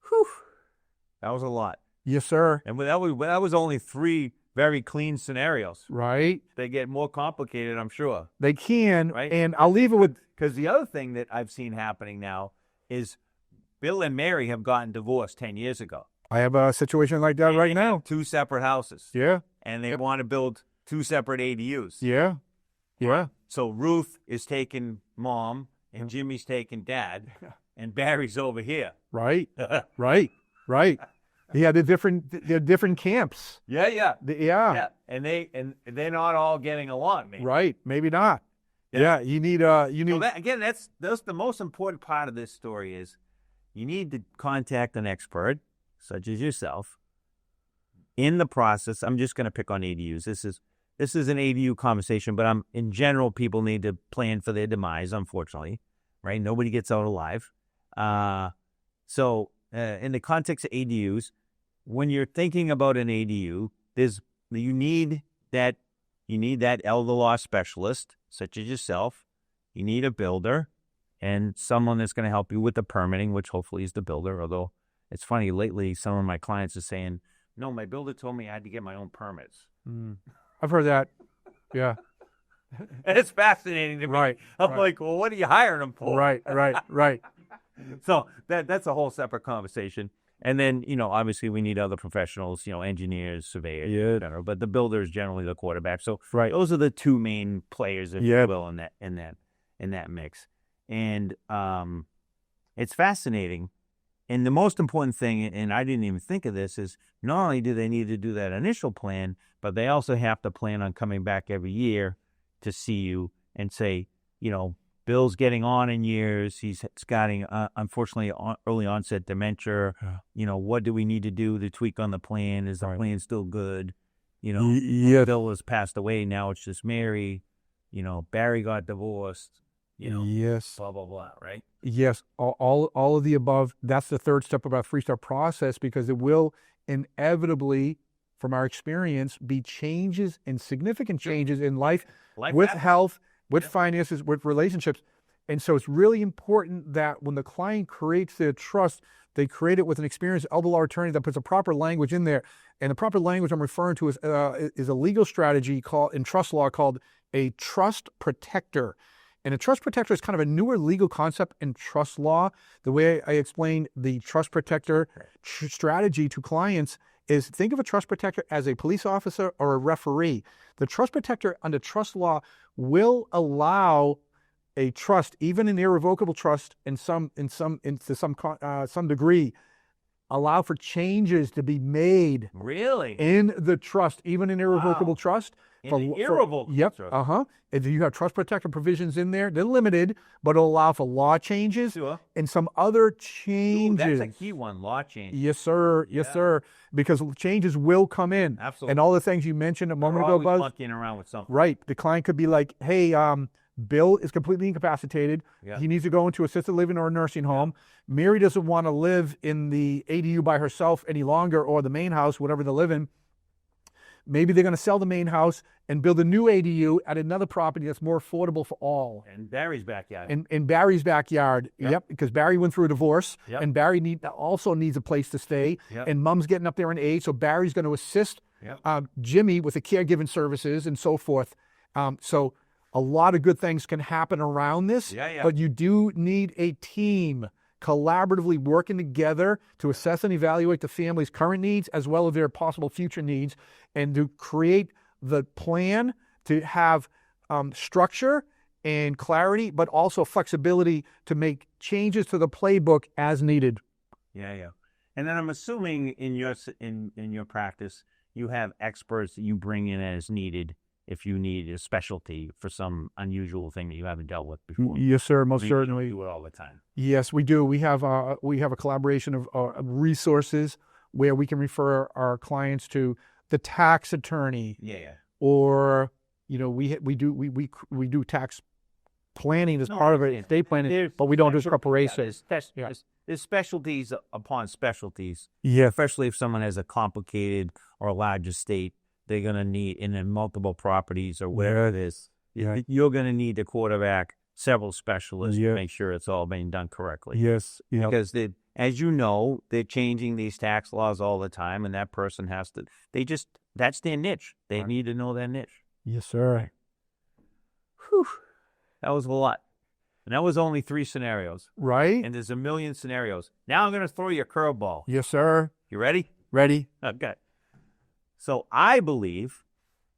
Whew. That was a lot. Yes, sir. And that was only 3 very clean scenarios. Right. They get more complicated, I'm sure. They can. Right. And I'll leave it with... Because the other thing that I've seen happening now is Bill and Mary have gotten divorced 10 years ago. I have a situation like that right now. 2 separate houses. Yeah. And they want to build 2 separate ADUs. Yeah. Yeah. So Ruth is taking mom and Jimmy's taking dad and Barry's over here. Right. Right. Yeah, they're different camps. Yeah. Yeah. And they're not all getting along, maybe. Right. Maybe not. Yeah. You need So that's the most important part of this story is you need to contact an expert such as yourself. In the process, I'm just going to pick on ADUs. This is an ADU conversation, but in general, people need to plan for their demise, unfortunately, right? Nobody gets out alive. So in the context of ADUs, when you're thinking about an ADU, you need that elder law specialist, such as yourself. You need a builder and someone that's going to help you with the permitting, which hopefully is the builder, although it's funny, lately some of my clients are saying, no, my builder told me I had to get my own permits. I've heard that. Yeah. And it's fascinating to me. Right. I'm like, well, what are you hiring them for? Right. So that's a whole separate conversation. And then, obviously we need other professionals, engineers, surveyors, Yeah. et cetera. But the builder is generally the quarterback. So Right. those are the two main players, if Yeah. you will, in that mix. And it's fascinating. And the most important thing, and I didn't even think of this, is not only do they need to do that initial plan, but they also have to plan on coming back every year to see you and say, Bill's getting on in years. He's getting, unfortunately, early onset dementia. Yeah. What do we need to do to tweak on the plan? Is the plan still good? Yeah. Bill has passed away. Now it's just Mary. Barry got divorced. Yes. Blah, blah, blah, right? Yes. All of the above. That's the third step of our 3-step process, because it will inevitably, from our experience, be changes and significant changes in life with happens. health, with finances, with relationships. And so it's really important that when the client creates their trust, they create it with an experienced elder law attorney that puts a proper language in there. And the proper language I'm referring to is a legal strategy called, in trust law, called a trust protector. And a trust protector is kind of a newer legal concept in trust law. The way I explain the trust protector strategy to clients is, think of a trust protector as a police officer or a referee. The trust protector under trust law will allow a trust, even an irrevocable trust, to some degree, allow for changes to be made. Really? In the trust, even an irrevocable trust. Irrevocable Yep. trust. If you have trust protector provisions in there, they're limited, but it'll allow for law changes and some other changes. Ooh, that's a key one, law change. Yes, sir. Yes, sir. Because changes will come in. Absolutely. And all the things you mentioned a moment ago, Buzz. Monkeying around with something. Right. The client could be like, hey, Bill is completely incapacitated. Yeah. He needs to go into assisted living or a nursing home. Mary doesn't want to live in the ADU by herself any longer, or the main house, whatever they live in. Maybe they're going to sell the main house and build a new ADU at another property that's more affordable for all. In Barry's backyard. In Barry's backyard. Yep. Because Barry went through a divorce. Yep. And Barry also needs a place to stay. Yep. And mom's getting up there in age, so Barry's going to assist Jimmy with the caregiving services and so forth. So a lot of good things can happen around this. But you do need a team collaboratively working together to assess and evaluate the family's current needs as well as their possible future needs, and to create the plan to have structure and clarity, but also flexibility to make changes to the playbook as needed. Yeah. And then I'm assuming in your practice, you have experts that you bring in as needed if you need a specialty for some unusual thing that you haven't dealt with before. Yes, sir. Most certainly. You do it all the time. Yes, we do. We have a collaboration of resources where we can refer our clients to the tax attorney. Yeah. Or we do tax planning as part of it, estate planning, but we don't do preparation. There's specialties upon specialties. Yeah. Especially if someone has a complicated or a large estate, they're going to need, and in multiple properties or whatever it is, you're going to need to quarterback several specialists to make sure it's all being done correctly. Yes. Because as you know, they're changing these tax laws all the time, and that person has to, that's their niche. They need to know their niche. Yes, sir. Whew. That was a lot. And that was only 3 scenarios. Right. And there's a million scenarios. Now I'm going to throw you a curveball. Yes, sir. You ready? Ready. Okay. So I believe,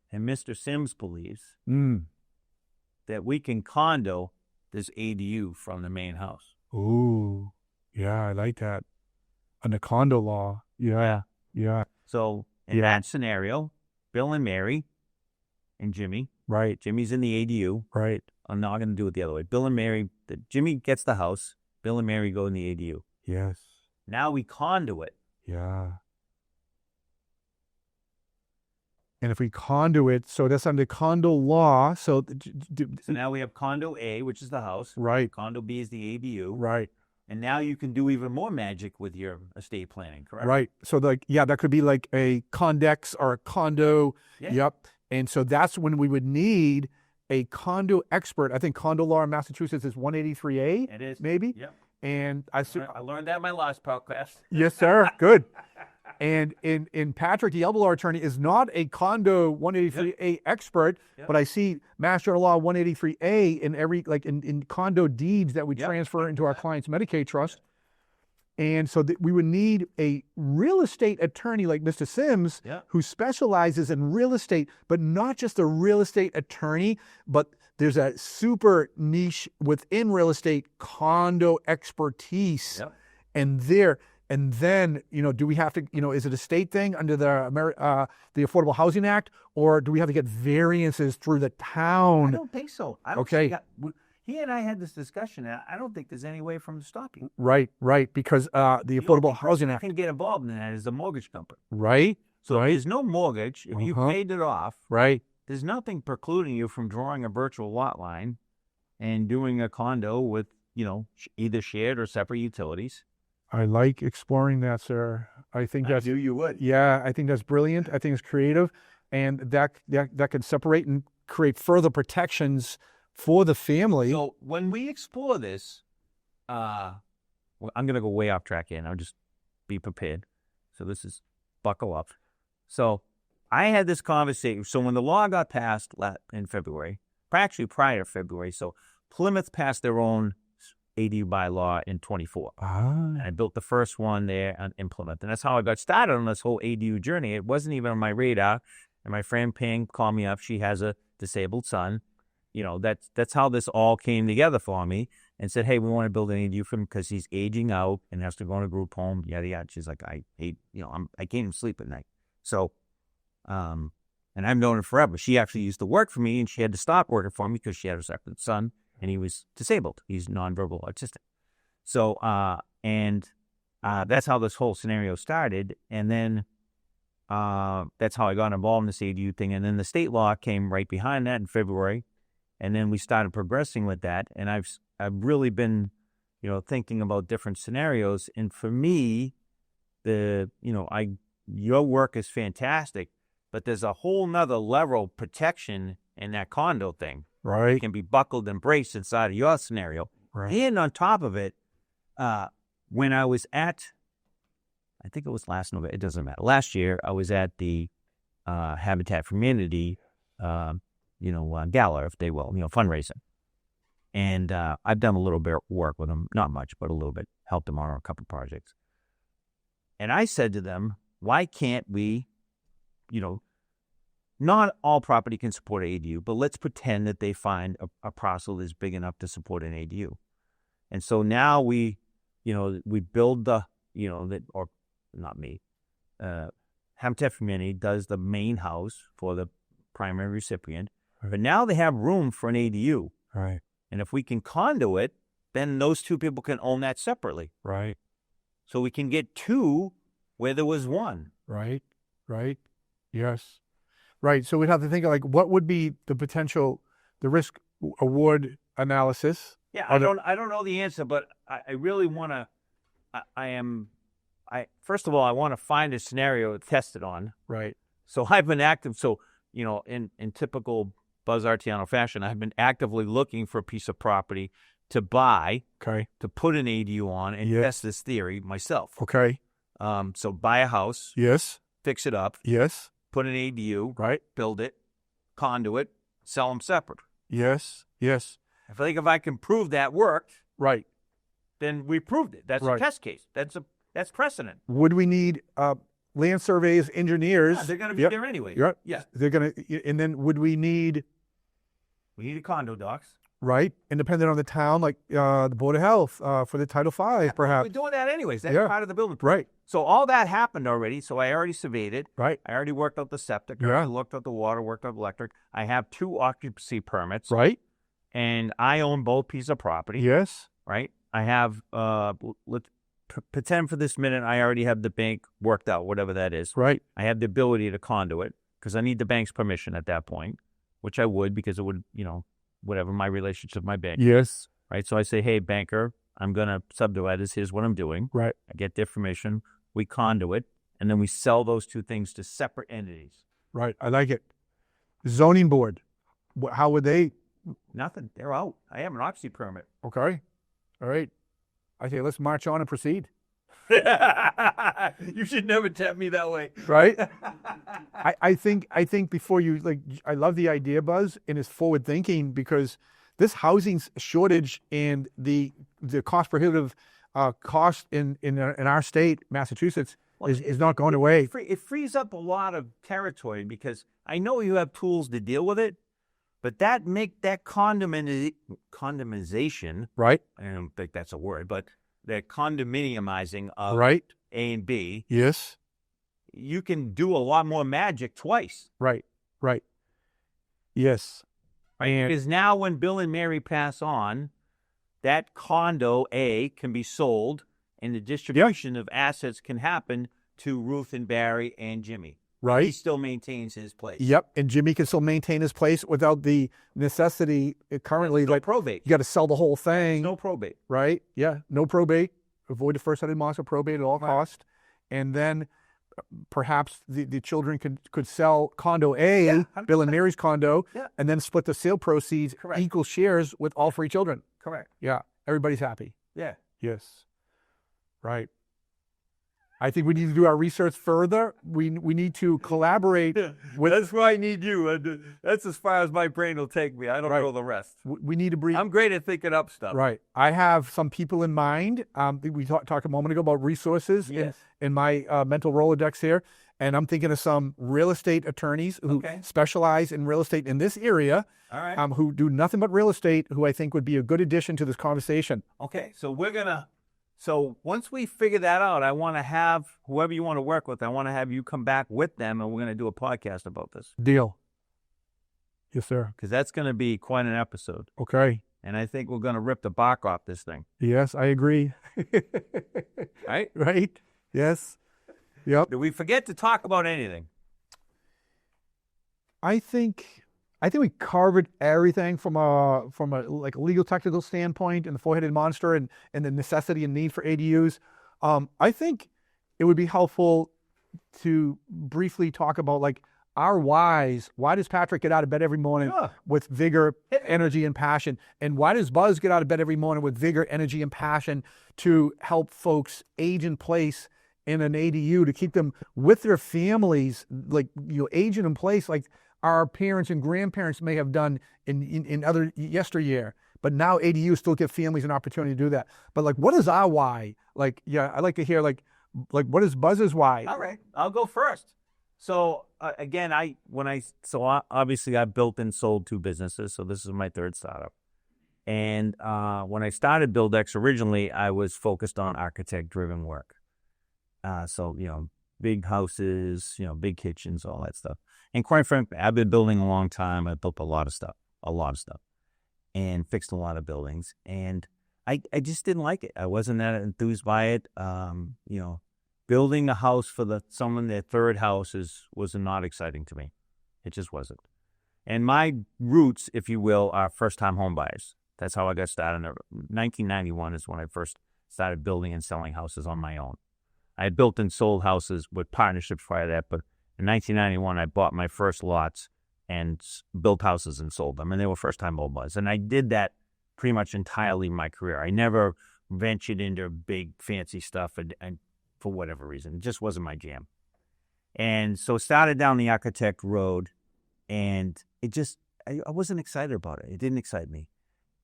and Mr. Sims believes, that we can condo this ADU from the main house. Ooh. Yeah, I like that. Under condo law. Yeah. So in that scenario, Bill and Mary and Jimmy. Right. Jimmy's in the ADU. Right. I'm not going to do it the other way. Bill and Mary, Jimmy gets the house. Bill and Mary go in the ADU. Yes. Now we condo it. Yeah. And if we condo it, so that's under condo law. So now we have condo A, which is the house. Right. Condo B is the ADU. Right. And now you can do even more magic with your estate planning, correct? Right. So that could be like a condex or a condo. Yeah. Yep. And so that's when we would need a condo expert. I think condo law in Massachusetts is 183A. It is. Maybe. Yep. And I learned that in my last podcast. Yes, sir. Good. And in Patrick, the elder law attorney, is not a condo 183A expert, but I see Mass General Law 183A in every, in condo deeds that we transfer into our client's Medicaid trust. And so we would need a real estate attorney like Mr. Sims, Yeah. who specializes in real estate, but not just a real estate attorney, but there's a super niche within real estate, condo expertise. Yep. And then, do we have to, is it a state thing under the Affordable Housing Act, or do we have to get variances through the town? I don't think so. Okay. He and I had this discussion, and I don't think there's any way from stopping. Right, because the Affordable Housing Act. Can get involved in that is the mortgage company. Right. So if there's no mortgage, if you paid it off, right, there's nothing precluding you from drawing a virtual lot line and doing a condo with, either shared or separate utilities. I like exploring that, sir. I think that's. I knew you would. Yeah, I think that's brilliant. I think it's creative, and that can separate and create further protections for the family. So when we explore this, I'm going to go way off track here, and I'll just be prepared. So this is buckle up. So I had this conversation. So when the law got passed in February, actually prior to February, so Plymouth passed their own ADU bylaw in 24. And I built the first one there in Plymouth. And that's how I got started on this whole ADU journey. It wasn't even on my radar. And my friend Ping called me up. She has a disabled son. That's how this all came together for me, and said, hey, we want to build an ADU for him because he's aging out and has to go in a group home, yada, yada. She's like, I hate, I can't even sleep at night. So, and I've known her forever. She actually used to work for me, and she had to stop working for me because she had a separate son, and he was disabled. He's nonverbal autistic. So, that's how this whole scenario started. And then that's how I got involved in this ADU thing. And then the state law came right behind that in February. And then we started progressing with that. And I've really been, thinking about different scenarios. And for me, your work is fantastic, but there's a whole nother level of protection in that condo thing. Right. It can be buckled and braced inside of your scenario. Right. And on top of it, when I was at, I think it was last November, it doesn't matter. Last year, I was at the Habitat for Humanity, gala, if they will, fundraising. And I've done a little bit of work with them, not much, but a little bit, helped them on a couple of projects. And I said to them, why can't we, not all property can support an ADU, but let's pretend that they find a parcel that's big enough to support an ADU. And so now we build or not me, Habitat for Humanity does the main house for the primary recipient, but now they have room for an ADU. Right. And if we can condo it, then those two people can own that separately. Right. So we can get two where there was one. Right. Yes. Right. So we'd have to think of what would be the risk award analysis. Yeah, I don't know the answer, but I really want to. First of all, I want to find a scenario to test it on. Right. So I've been active. So in typical Buzz Artiano fashion, I've been actively looking for a piece of property to buy, okay, to put an ADU on and test this theory myself. Okay. So buy a house. Yes. Fix it up. Yes. Put an ADU. Right. Build it. Condo it. Sell them separate. Yes. I think if I can prove that worked, right, then we proved it. That's a test case. That's precedent. Would we need land surveys, engineers? Yeah, they're going to be there anyway. Right. Yeah. They're going to, and then would we need? We need a condo docs. Right. Independent on the town, like the Board of Health for the Title V, perhaps. We're doing that anyways. That's part of the building. Right. So all that happened already. So I already surveyed it. Right. I already worked out the septic. I already looked at the water, worked out the electric. I have 2 occupancy permits. Right. And I own both pieces of property. Yes. Right. I have, let's pretend for this minute, I already have the bank worked out, whatever that is. Right. I have the ability to condo it because I need the bank's permission at that point, which I would because it would, whatever my relationship with my bank. Yes. Right. So I say, hey, banker, I'm going to subdivide this. Here's what I'm doing. Right. I get their permission. We condo it. And then we sell those 2 things to separate entities. Right. I like it. Zoning board. How would they? Nothing. They're out. I have an occupancy permit. Okay. All right. I say, let's march on and proceed. You should never tempt me that way. Right. I think before you, I love the idea, Buzz, and it's forward thinking because this housing shortage and the cost prohibitive cost in our state, Massachusetts, is not going away. It frees up a lot of territory because I know you have tools to deal with it, but that condomization, Right. I don't think that's a word, but that condominiumizing of Right. A and B, Yes. you can do a lot more magic twice. Right. Right. Yes. And Because now when Bill and Mary pass on, that condo A can be sold and the distribution of assets can happen to Ruth and Barry and Jimmy. He right. still maintains his place. Yep. And Jimmy can still maintain his place without the necessity currently. No Like probate. you got to sell the whole thing. No probate. Right. Yeah. No probate. Avoid the first headed monster probate at all cost. And then perhaps the children could sell condo A, Yeah, Bill and Mary's condo, Yeah. and then split the sale proceeds Correct. equal shares with all three children. Correct. Yeah. Everybody's happy. Yeah. Yes. Right. I think we need to do our research further. We need to collaborate with. That's why I need you. That's as far as my brain will take me. I don't Right. know the rest. We need to breathe. I'm great at thinking up stuff. Right. I have some people in mind. We talked a moment ago about resources Yes. in my mental Rolodex here. And I'm thinking of some real estate attorneys who Okay. specialize in real estate in this area, All right. who do nothing but real estate, who I think would be a good addition to this conversation. Okay. So once we figure that out, I want to have whoever you want to work with, I want to have you come back with them and we're going to do a podcast about this Deal. Yes, sir. because that's going to be quite an episode. Okay. And I think we're going to rip the bark off this thing. Yes, I agree. Right? Right? Yes. Yep. Did we forget to talk about anything? I think we covered everything from a like legal technical standpoint and the four-headed monster and the necessity and need for ADUs. I think it would be helpful to briefly talk about like our whys. Why does Patrick get out of bed every morning Sure. with vigor, energy, and passion? And why does Buzz get out of bed every morning with vigor, energy, and passion to help folks age in place in an ADU, to keep them with their families, like aging in place like our parents and grandparents may have done in other yesteryear. But now ADUs still give families an opportunity to do that. But like, what is our why? Like, yeah, I'd like to hear like what is Buzz's why? All right, I'll go first. So again, obviously I built and sold two businesses. So this is my third startup. And when I started BuildX originally, I was focused on architect-driven work. So big houses, big kitchens, all that stuff. And quite frankly, I've been building a long time. I built a lot of stuff, and fixed a lot of buildings. And I just didn't like it. I wasn't that enthused by it. Building a house for someone, their third house was not exciting to me. It just wasn't. And my roots, if you will, are first-time home buyers. That's how I got started. 1991 is when I first started building and selling houses on my own. I had built and sold houses with partnerships prior to that, but in 1991, I bought my first lots and built houses and sold them, and they were first-time home buyers. And I did that pretty much entirely in my career. I never ventured into big, fancy stuff, and for whatever reason, it just wasn't my jam. And so started down the architect road, and I wasn't excited about it. It didn't excite me.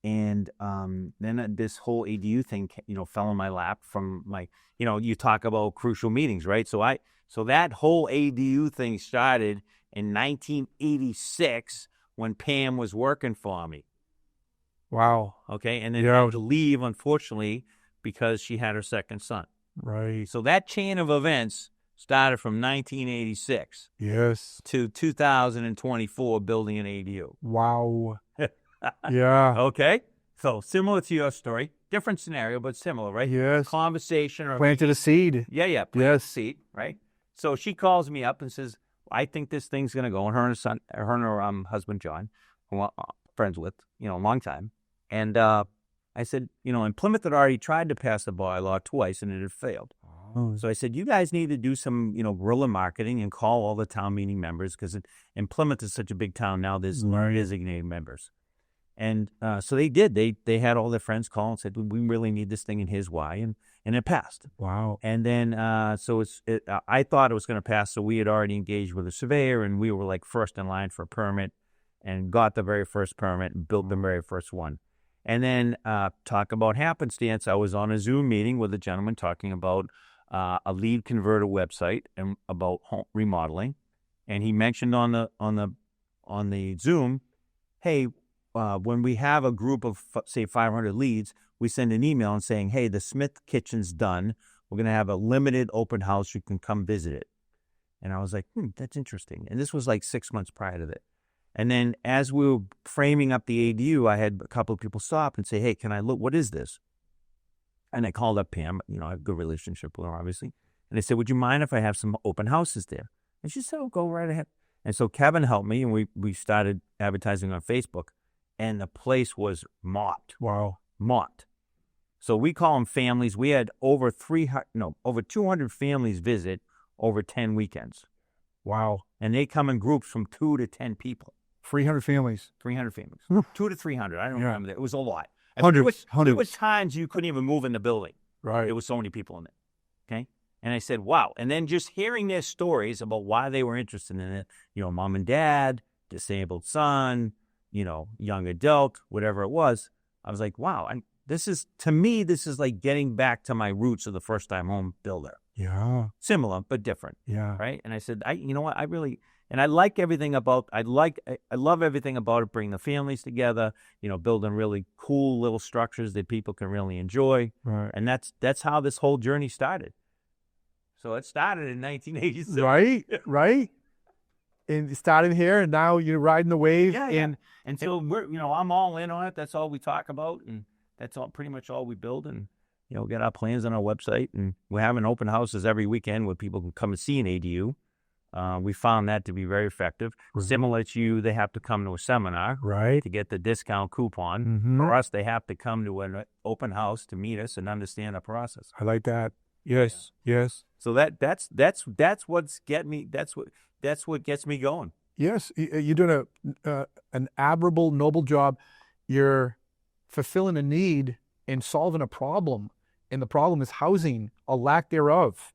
And then this whole ADU thing, fell in my lap from my, you talk about crucial meetings, right? So that whole ADU thing started in 1986 when Pam was working for me. Wow. Okay. And then Yeah. had to leave, unfortunately, because she had her second son. Right. So that chain of events started from 1986 Yes. to 2024 building an ADU. Wow. Yeah. Okay. So similar to your story, different scenario, but similar, right? Yes. Conversation or Planted a seed. Yeah. Yes. Seat, right? So she calls me up and says, I think this thing's going to go. And her and her husband, John, who I'm friends with, a long time. And I said, and Plymouth had already tried to pass the bylaw twice and it had failed. Oh. So I said, you guys need to do some, guerrilla marketing and call all the town meeting members because in Plymouth is such a big town now, there's designated members. And so they did. They had all their friends call and said, we really need this thing, and here's why. And it passed. Wow. And then I thought it was going to pass, so we had already engaged with a surveyor, and we were like first in line for a permit and got the very first permit and built the very first one. And then talk about happenstance. I was on a Zoom meeting with a gentleman talking about a lead converter website and about home remodeling, and he mentioned on the Zoom, hey, when we have a group of say 500 leads, we send an email and saying, hey, the Smith kitchen's done. We're going to have a limited open house. You can come visit it. And I was like, that's interesting. And this was like 6 months prior to that. And then as we were framing up the ADU, I had a couple of people stop and say, hey, can I look? What is this? And I called up Pam. I have a good relationship with her, obviously. And I said, would you mind if I have some open houses there? And she said, oh, go right ahead. And so Kevin helped me, and we started advertising on Facebook. And the place was mopped. Wow. Mopped. So we call them families. We had over 200 families visit over 10 weekends. Wow. And they come in groups from 2 to 10 people. 300 families. 300 families. 2 to 300. I don't remember that. It was a lot. Hundreds. There was times you couldn't even move in the building. Right. There was so many people in it. Okay. And I said, wow. And then just hearing their stories about why they were interested in it, mom and dad, disabled son, young adult, whatever it was, I was like, wow. And this is like getting back to my roots of the first time home builder. Yeah. Similar, but different. Yeah. Right. And I said, I like everything about, I love everything about it, bringing the families together, building really cool little structures that people can really enjoy. Right. And that's how this whole journey started. So it started in 1986. Right. And starting here, and now you're riding the wave. Yeah. And so we're, I'm all in on it. That's all we talk about. And that's all pretty much all we build. And, get our plans on our website. And we're having open houses every weekend where people can come and see an ADU. We found that to be very effective. Mm-hmm. Similar to you, they have to come to a seminar to get the discount coupon. Mm-hmm. For us, they have to come to an open house to meet us and understand the process. I like that. Yes. Yeah. Yes. So that's what gets me going. Yes, you're doing an admirable, noble job. You're fulfilling a need and solving a problem, and the problem is housing, a lack thereof.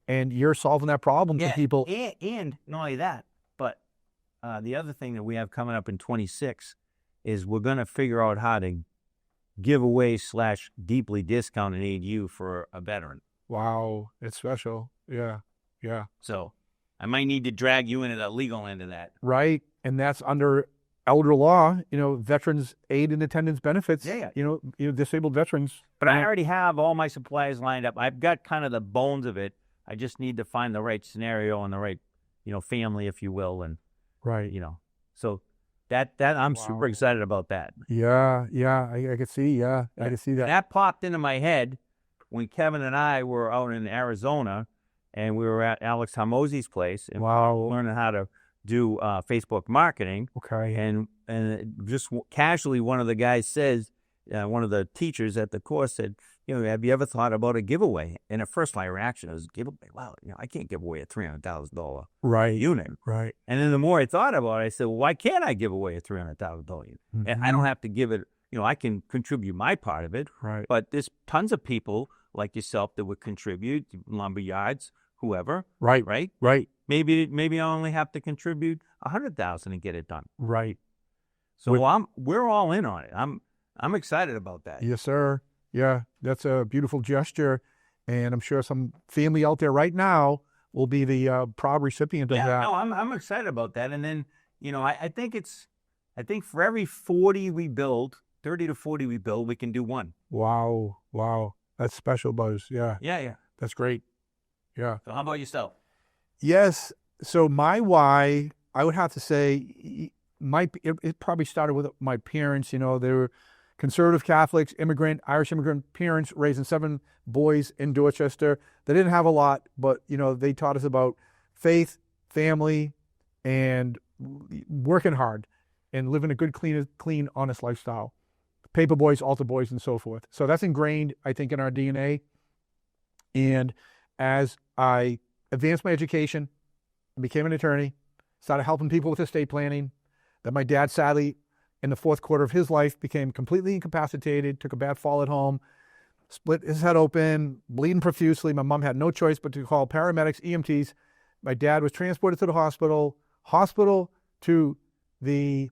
And you're solving that problem for people. And not only that, but the other thing that we have coming up in 26 is we're going to figure out how to give away / deeply discount an ADU for a veteran. Wow, it's special. Yeah. So I might need to drag you into the legal end of that. Right, and that's under elder law, veterans aid and attendance benefits. Yeah. Disabled veterans. But I already have all my supplies lined up. I've got kind of the bones of it. I just need to find the right scenario and the right, family, if you will, and right, So that I'm super excited about that. Yeah, I could see. Yeah, I could see that. That popped into my head when Kevin and I were out in Arizona, and we were at Alex Hamozi's place, and learning how to do Facebook marketing. Okay. And just casually, one of the guys says, one of the teachers at the course said, have you ever thought about a giveaway? And at first my reaction was, giveaway? Wow, I can't give away a $300,000 unit. Right. And then the more I thought about it, I said, well, why can't I give away a $300,000 unit? Mm-hmm. And I don't have to give it, I can contribute my part of it. Right. But there's tons of people like yourself that would contribute, lumber yards, whoever. Right. Maybe I only have to contribute $100,000 and get it done. Right. So we're all in on it. I'm excited about that. Yes, sir. Yeah, that's a beautiful gesture, and I'm sure some family out there right now will be the proud recipient of that. No, I'm excited about that. And then I think for every 40 we build, 30 to 40 we build, we can do one. Wow, that's special, Buzz. Yeah, that's great. Yeah. So how about yourself? Yes. So my why, I would have to say, it probably started with my parents. They were conservative Catholics, Irish immigrant parents, raising 7 boys in Dorchester. They didn't have a lot, but, they taught us about faith, family, and working hard and living a good, clean, honest lifestyle. Paperboys, altar boys, and so forth. So that's ingrained, I think, in our DNA. And as I advanced my education, became an attorney, started helping people with estate planning, then my dad, sadly, in the 4th quarter of his life, became completely incapacitated, took a bad fall at home, split his head open, bleeding profusely. My mom had no choice but to call paramedics, EMTs. My dad was transported to the hospital to the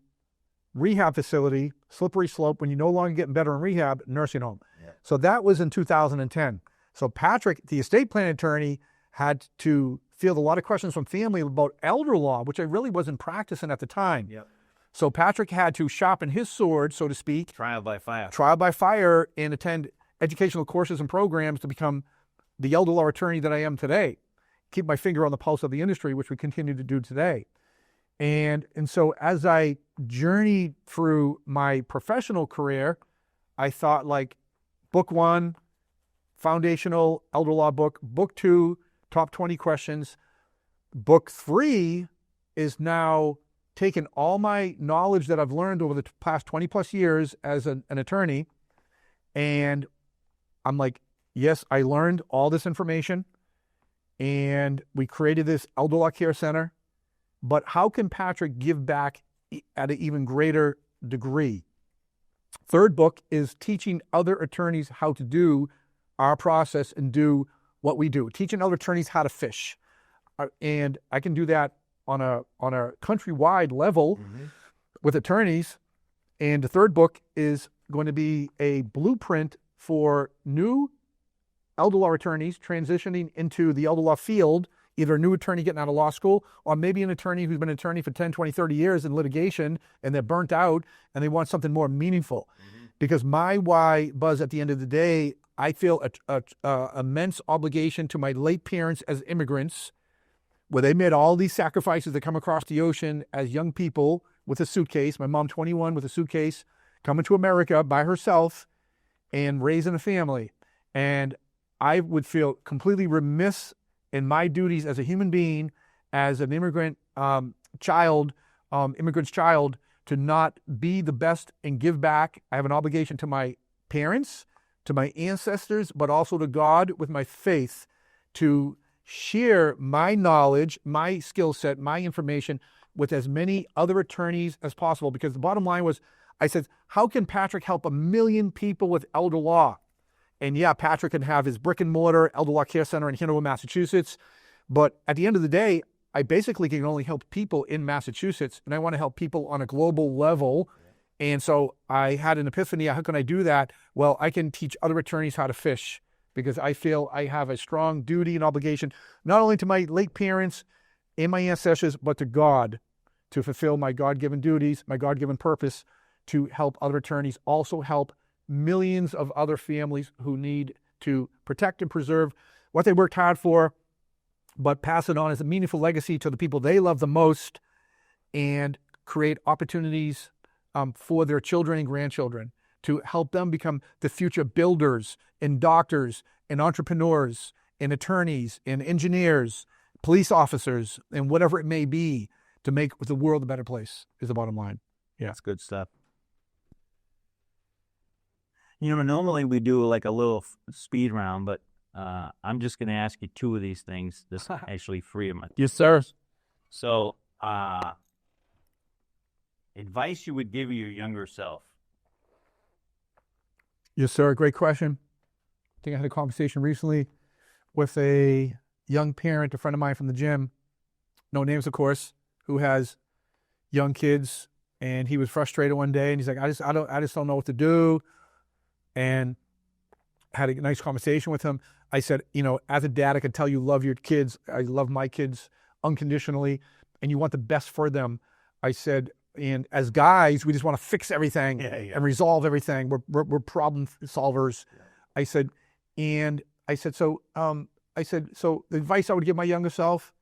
rehab facility, slippery slope when you're no longer getting better in rehab, nursing home. Yeah. So that was in 2010. So Patrick, the estate plan attorney, had to field a lot of questions from family about elder law, which I really wasn't practicing at the time. Yep. So Patrick had to sharpen his sword, so to speak. Trial by fire, And attend educational courses and programs to become the elder law attorney that I am today. Keep my finger on the pulse of the industry, which we continue to do today. And so as I journeyed through my professional career, I thought like book 1, foundational elder law book. Book 2, top 20 questions. Book 3 is now taken all my knowledge that I've learned over the past 20 plus years as an attorney. And I'm like, yes, I learned all this information and we created this elder law care center, but how can Patrick give back at an even greater degree? Third book is teaching other attorneys how to do our process and do what we do, teaching other attorneys how to fish. And I can do that on a countrywide level with attorneys. And the third book is going to be a blueprint for new elder law attorneys transitioning into the elder law field, either a new attorney getting out of law school, or maybe an attorney who's been an attorney for 10, 20, 30 years in litigation, and they're burnt out, and they want something more meaningful. Because my why, Buzz, at the end of the day, I feel a immense obligation to my late parents as immigrants, where they made all these sacrifices to come across the ocean as young people with a suitcase. My mom, 21, with a suitcase, coming to America by herself and raising a family. And I would feel completely remiss in my duties as a human being, as an immigrant's child, to not be the best and give back. I have an obligation to my parents, to my ancestors, but also to God with my faith to share my knowledge, my skill set, my information with as many other attorneys as possible. Because the bottom line was, I said, how can Patrick help 1 million people with elder law? And yeah, Patrick can have his brick and mortar elder law care center in Hanover, Massachusetts. But at the end of the day, I basically can only help people in Massachusetts, and I want to help people on a global level. And so I had an epiphany. How can I do that? Well, I can teach other attorneys how to fish, because I feel I have a strong duty and obligation, not only to my late parents and my ancestors, but to God, to fulfill my God-given duties, my God-given purpose, to help other attorneys, also help millions of other families who need to protect and preserve what they worked hard for, but pass it on as a meaningful legacy to the people they love the most, and create opportunities for their children and grandchildren to help them become the future builders and doctors and entrepreneurs and attorneys and engineers, police officers, and whatever it may be, to make the world a better place is the bottom line. Yeah. That's good stuff. You know, normally we do like a little speed round, but I'm just going to ask you 2 of these things. There's actually 3 of them. Yes, sir. So, advice you would give your younger self? Yes, sir. Great question. I think I had a conversation recently with a young parent, a friend of mine from the gym, no names, of course, who has young kids, and he was frustrated one day, and he's like, I just don't know what to do. And had a nice conversation with him. I said, you know, as a dad, I can tell you love your kids. I love my kids unconditionally, and you want the best for them. I said, and as guys, we just want to fix everything and resolve everything. We're problem solvers. Yeah. I said, so the advice I would give my younger self,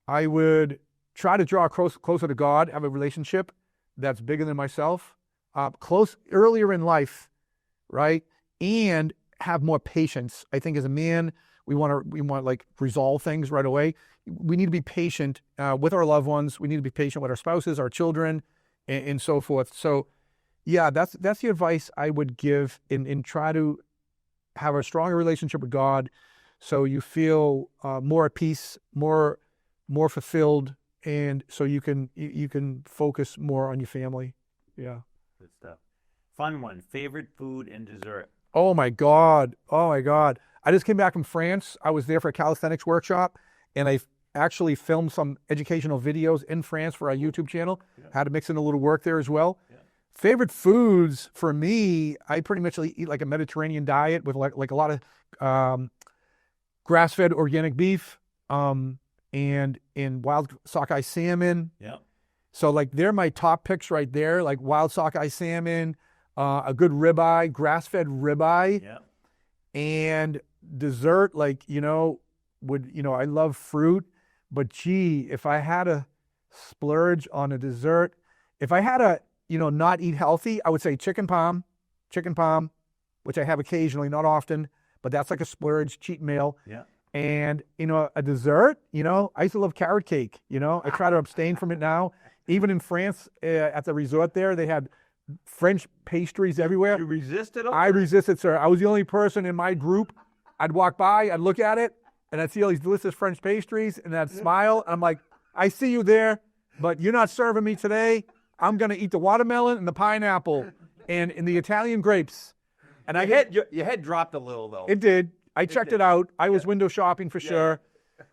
I would try to draw closer to God, have a relationship that's bigger than myself, close earlier in life, right? And have more patience. I think as a man, we want like resolve things right away. We need to be patient with our loved ones. We need to be patient with our spouses, our children, and so forth. So yeah, that's the advice I would give, and try to have a stronger relationship with God, so you feel more at peace, more fulfilled, and so you can focus more on your family. Yeah. Good stuff. Fun one. Favorite food and dessert? Oh my God. I just came back from France. I was there for a calisthenics workshop, and I actually filmed some educational videos in France for our YouTube channel. Yeah. Had to mix in a little work there as well. Yeah. Favorite foods for me, I pretty much eat like a Mediterranean diet with like a lot of grass-fed organic beef, and wild sockeye salmon. Yeah. So like they're my top picks right there, like wild sockeye salmon, a good ribeye, grass-fed ribeye. Yeah. And dessert, like, I love fruit, but gee, if I had to splurge on a dessert, if I had to, not eat healthy, I would say chicken palm, which I have occasionally, not often, but that's like a splurge cheat meal. Yeah. And, a dessert, I used to love carrot cake, I try to abstain from it now. Even in France, at the resort there, they had French pastries everywhere. You resisted them? I resisted, sir. I was the only person in my group. I'd walk by, I'd look at it, and I'd see all these delicious French pastries, and I'd smile. And I'm like, I see you there, but you're not serving me today. I'm going to eat the watermelon and the pineapple and the Italian grapes. And your head dropped a little, though. It did. I checked it out. I was window shopping for sure.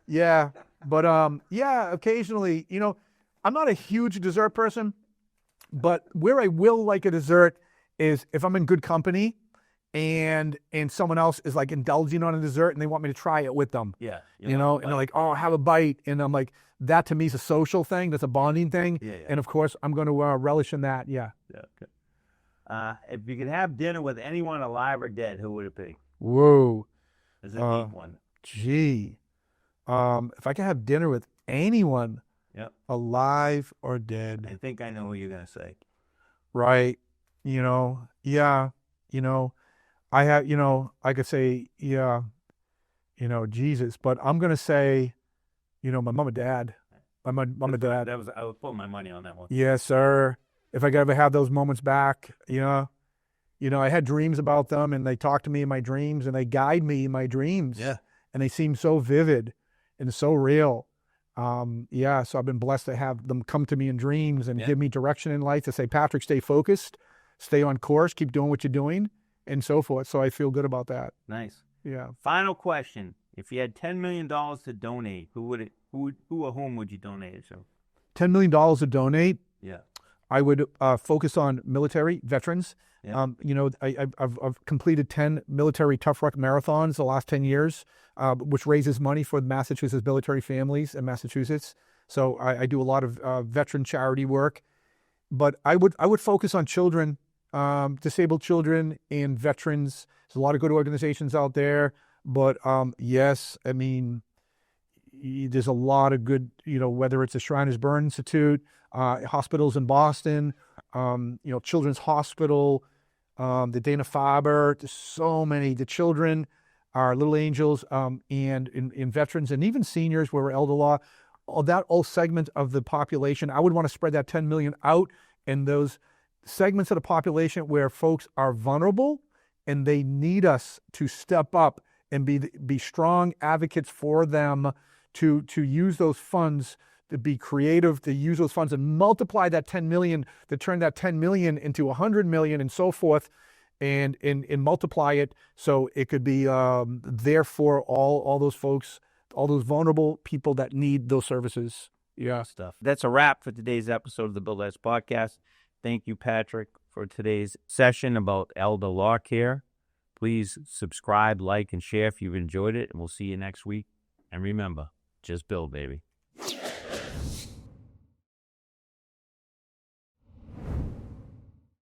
Yeah. But, occasionally, I'm not a huge dessert person. But where I will like a dessert is if I'm in good company and someone else is like indulging on a dessert and they want me to try it with them. Yeah. And they're like, oh, have a bite. And I'm like, that to me is a social thing. That's a bonding thing. Yeah. And of course, I'm going to relish in that. Yeah. Yeah. Okay. If you could have dinner with anyone alive or dead, who would it be? Whoa. There's a deep one. Gee. If I could have dinner with anyone, Yep. alive or dead. I think I know who you're going to say. Right. Yeah. I have, I could say, yeah, Jesus, but I'm going to say, my mom and dad. My mom and dad. I was putting my money on that one. Yes, sir. If I could ever have those moments back, I had dreams about them and they talk to me in my dreams and they guide me in my dreams. Yeah. And they seem so vivid and so real. So I've been blessed to have them come to me in dreams and give me direction in life to say, Patrick, stay focused, stay on course, keep doing what you're doing, and so forth. So I feel good about that. Nice. Yeah. Final question. If you had $10 million to donate, who or whom would you donate it to? $10 million to donate. Yeah. I would focus on military veterans. Yeah. I've completed 10 military Tough Ruck marathons the last 10 years, which raises money for Massachusetts military families in Massachusetts. So I do a lot of veteran charity work. But I would focus on children, disabled children and veterans. There's a lot of good organizations out there. But yes, I mean, there's a lot of good, whether it's the Shriners Burn Institute, hospitals in Boston, Children's Hospital, the Dana-Farber, there's so many. The children are little angels, and in veterans and even seniors where we're elder law, all segment of the population. I would want to spread that 10 million out in those segments of the population where folks are vulnerable and they need us to step up and be strong advocates for them to use those funds, to be creative, to use those funds and multiply that 10 million, to turn that 10 million into 100 million and so forth, and multiply it so it could be there for all those folks, all those vulnerable people that need those services. Yeah. Stuff. That's a wrap for today's episode of the BuildX podcast. Thank you, Patrick, for today's session about elder law care. Please subscribe, like, and share if you've enjoyed it, and we'll see you next week. And remember, just build, baby.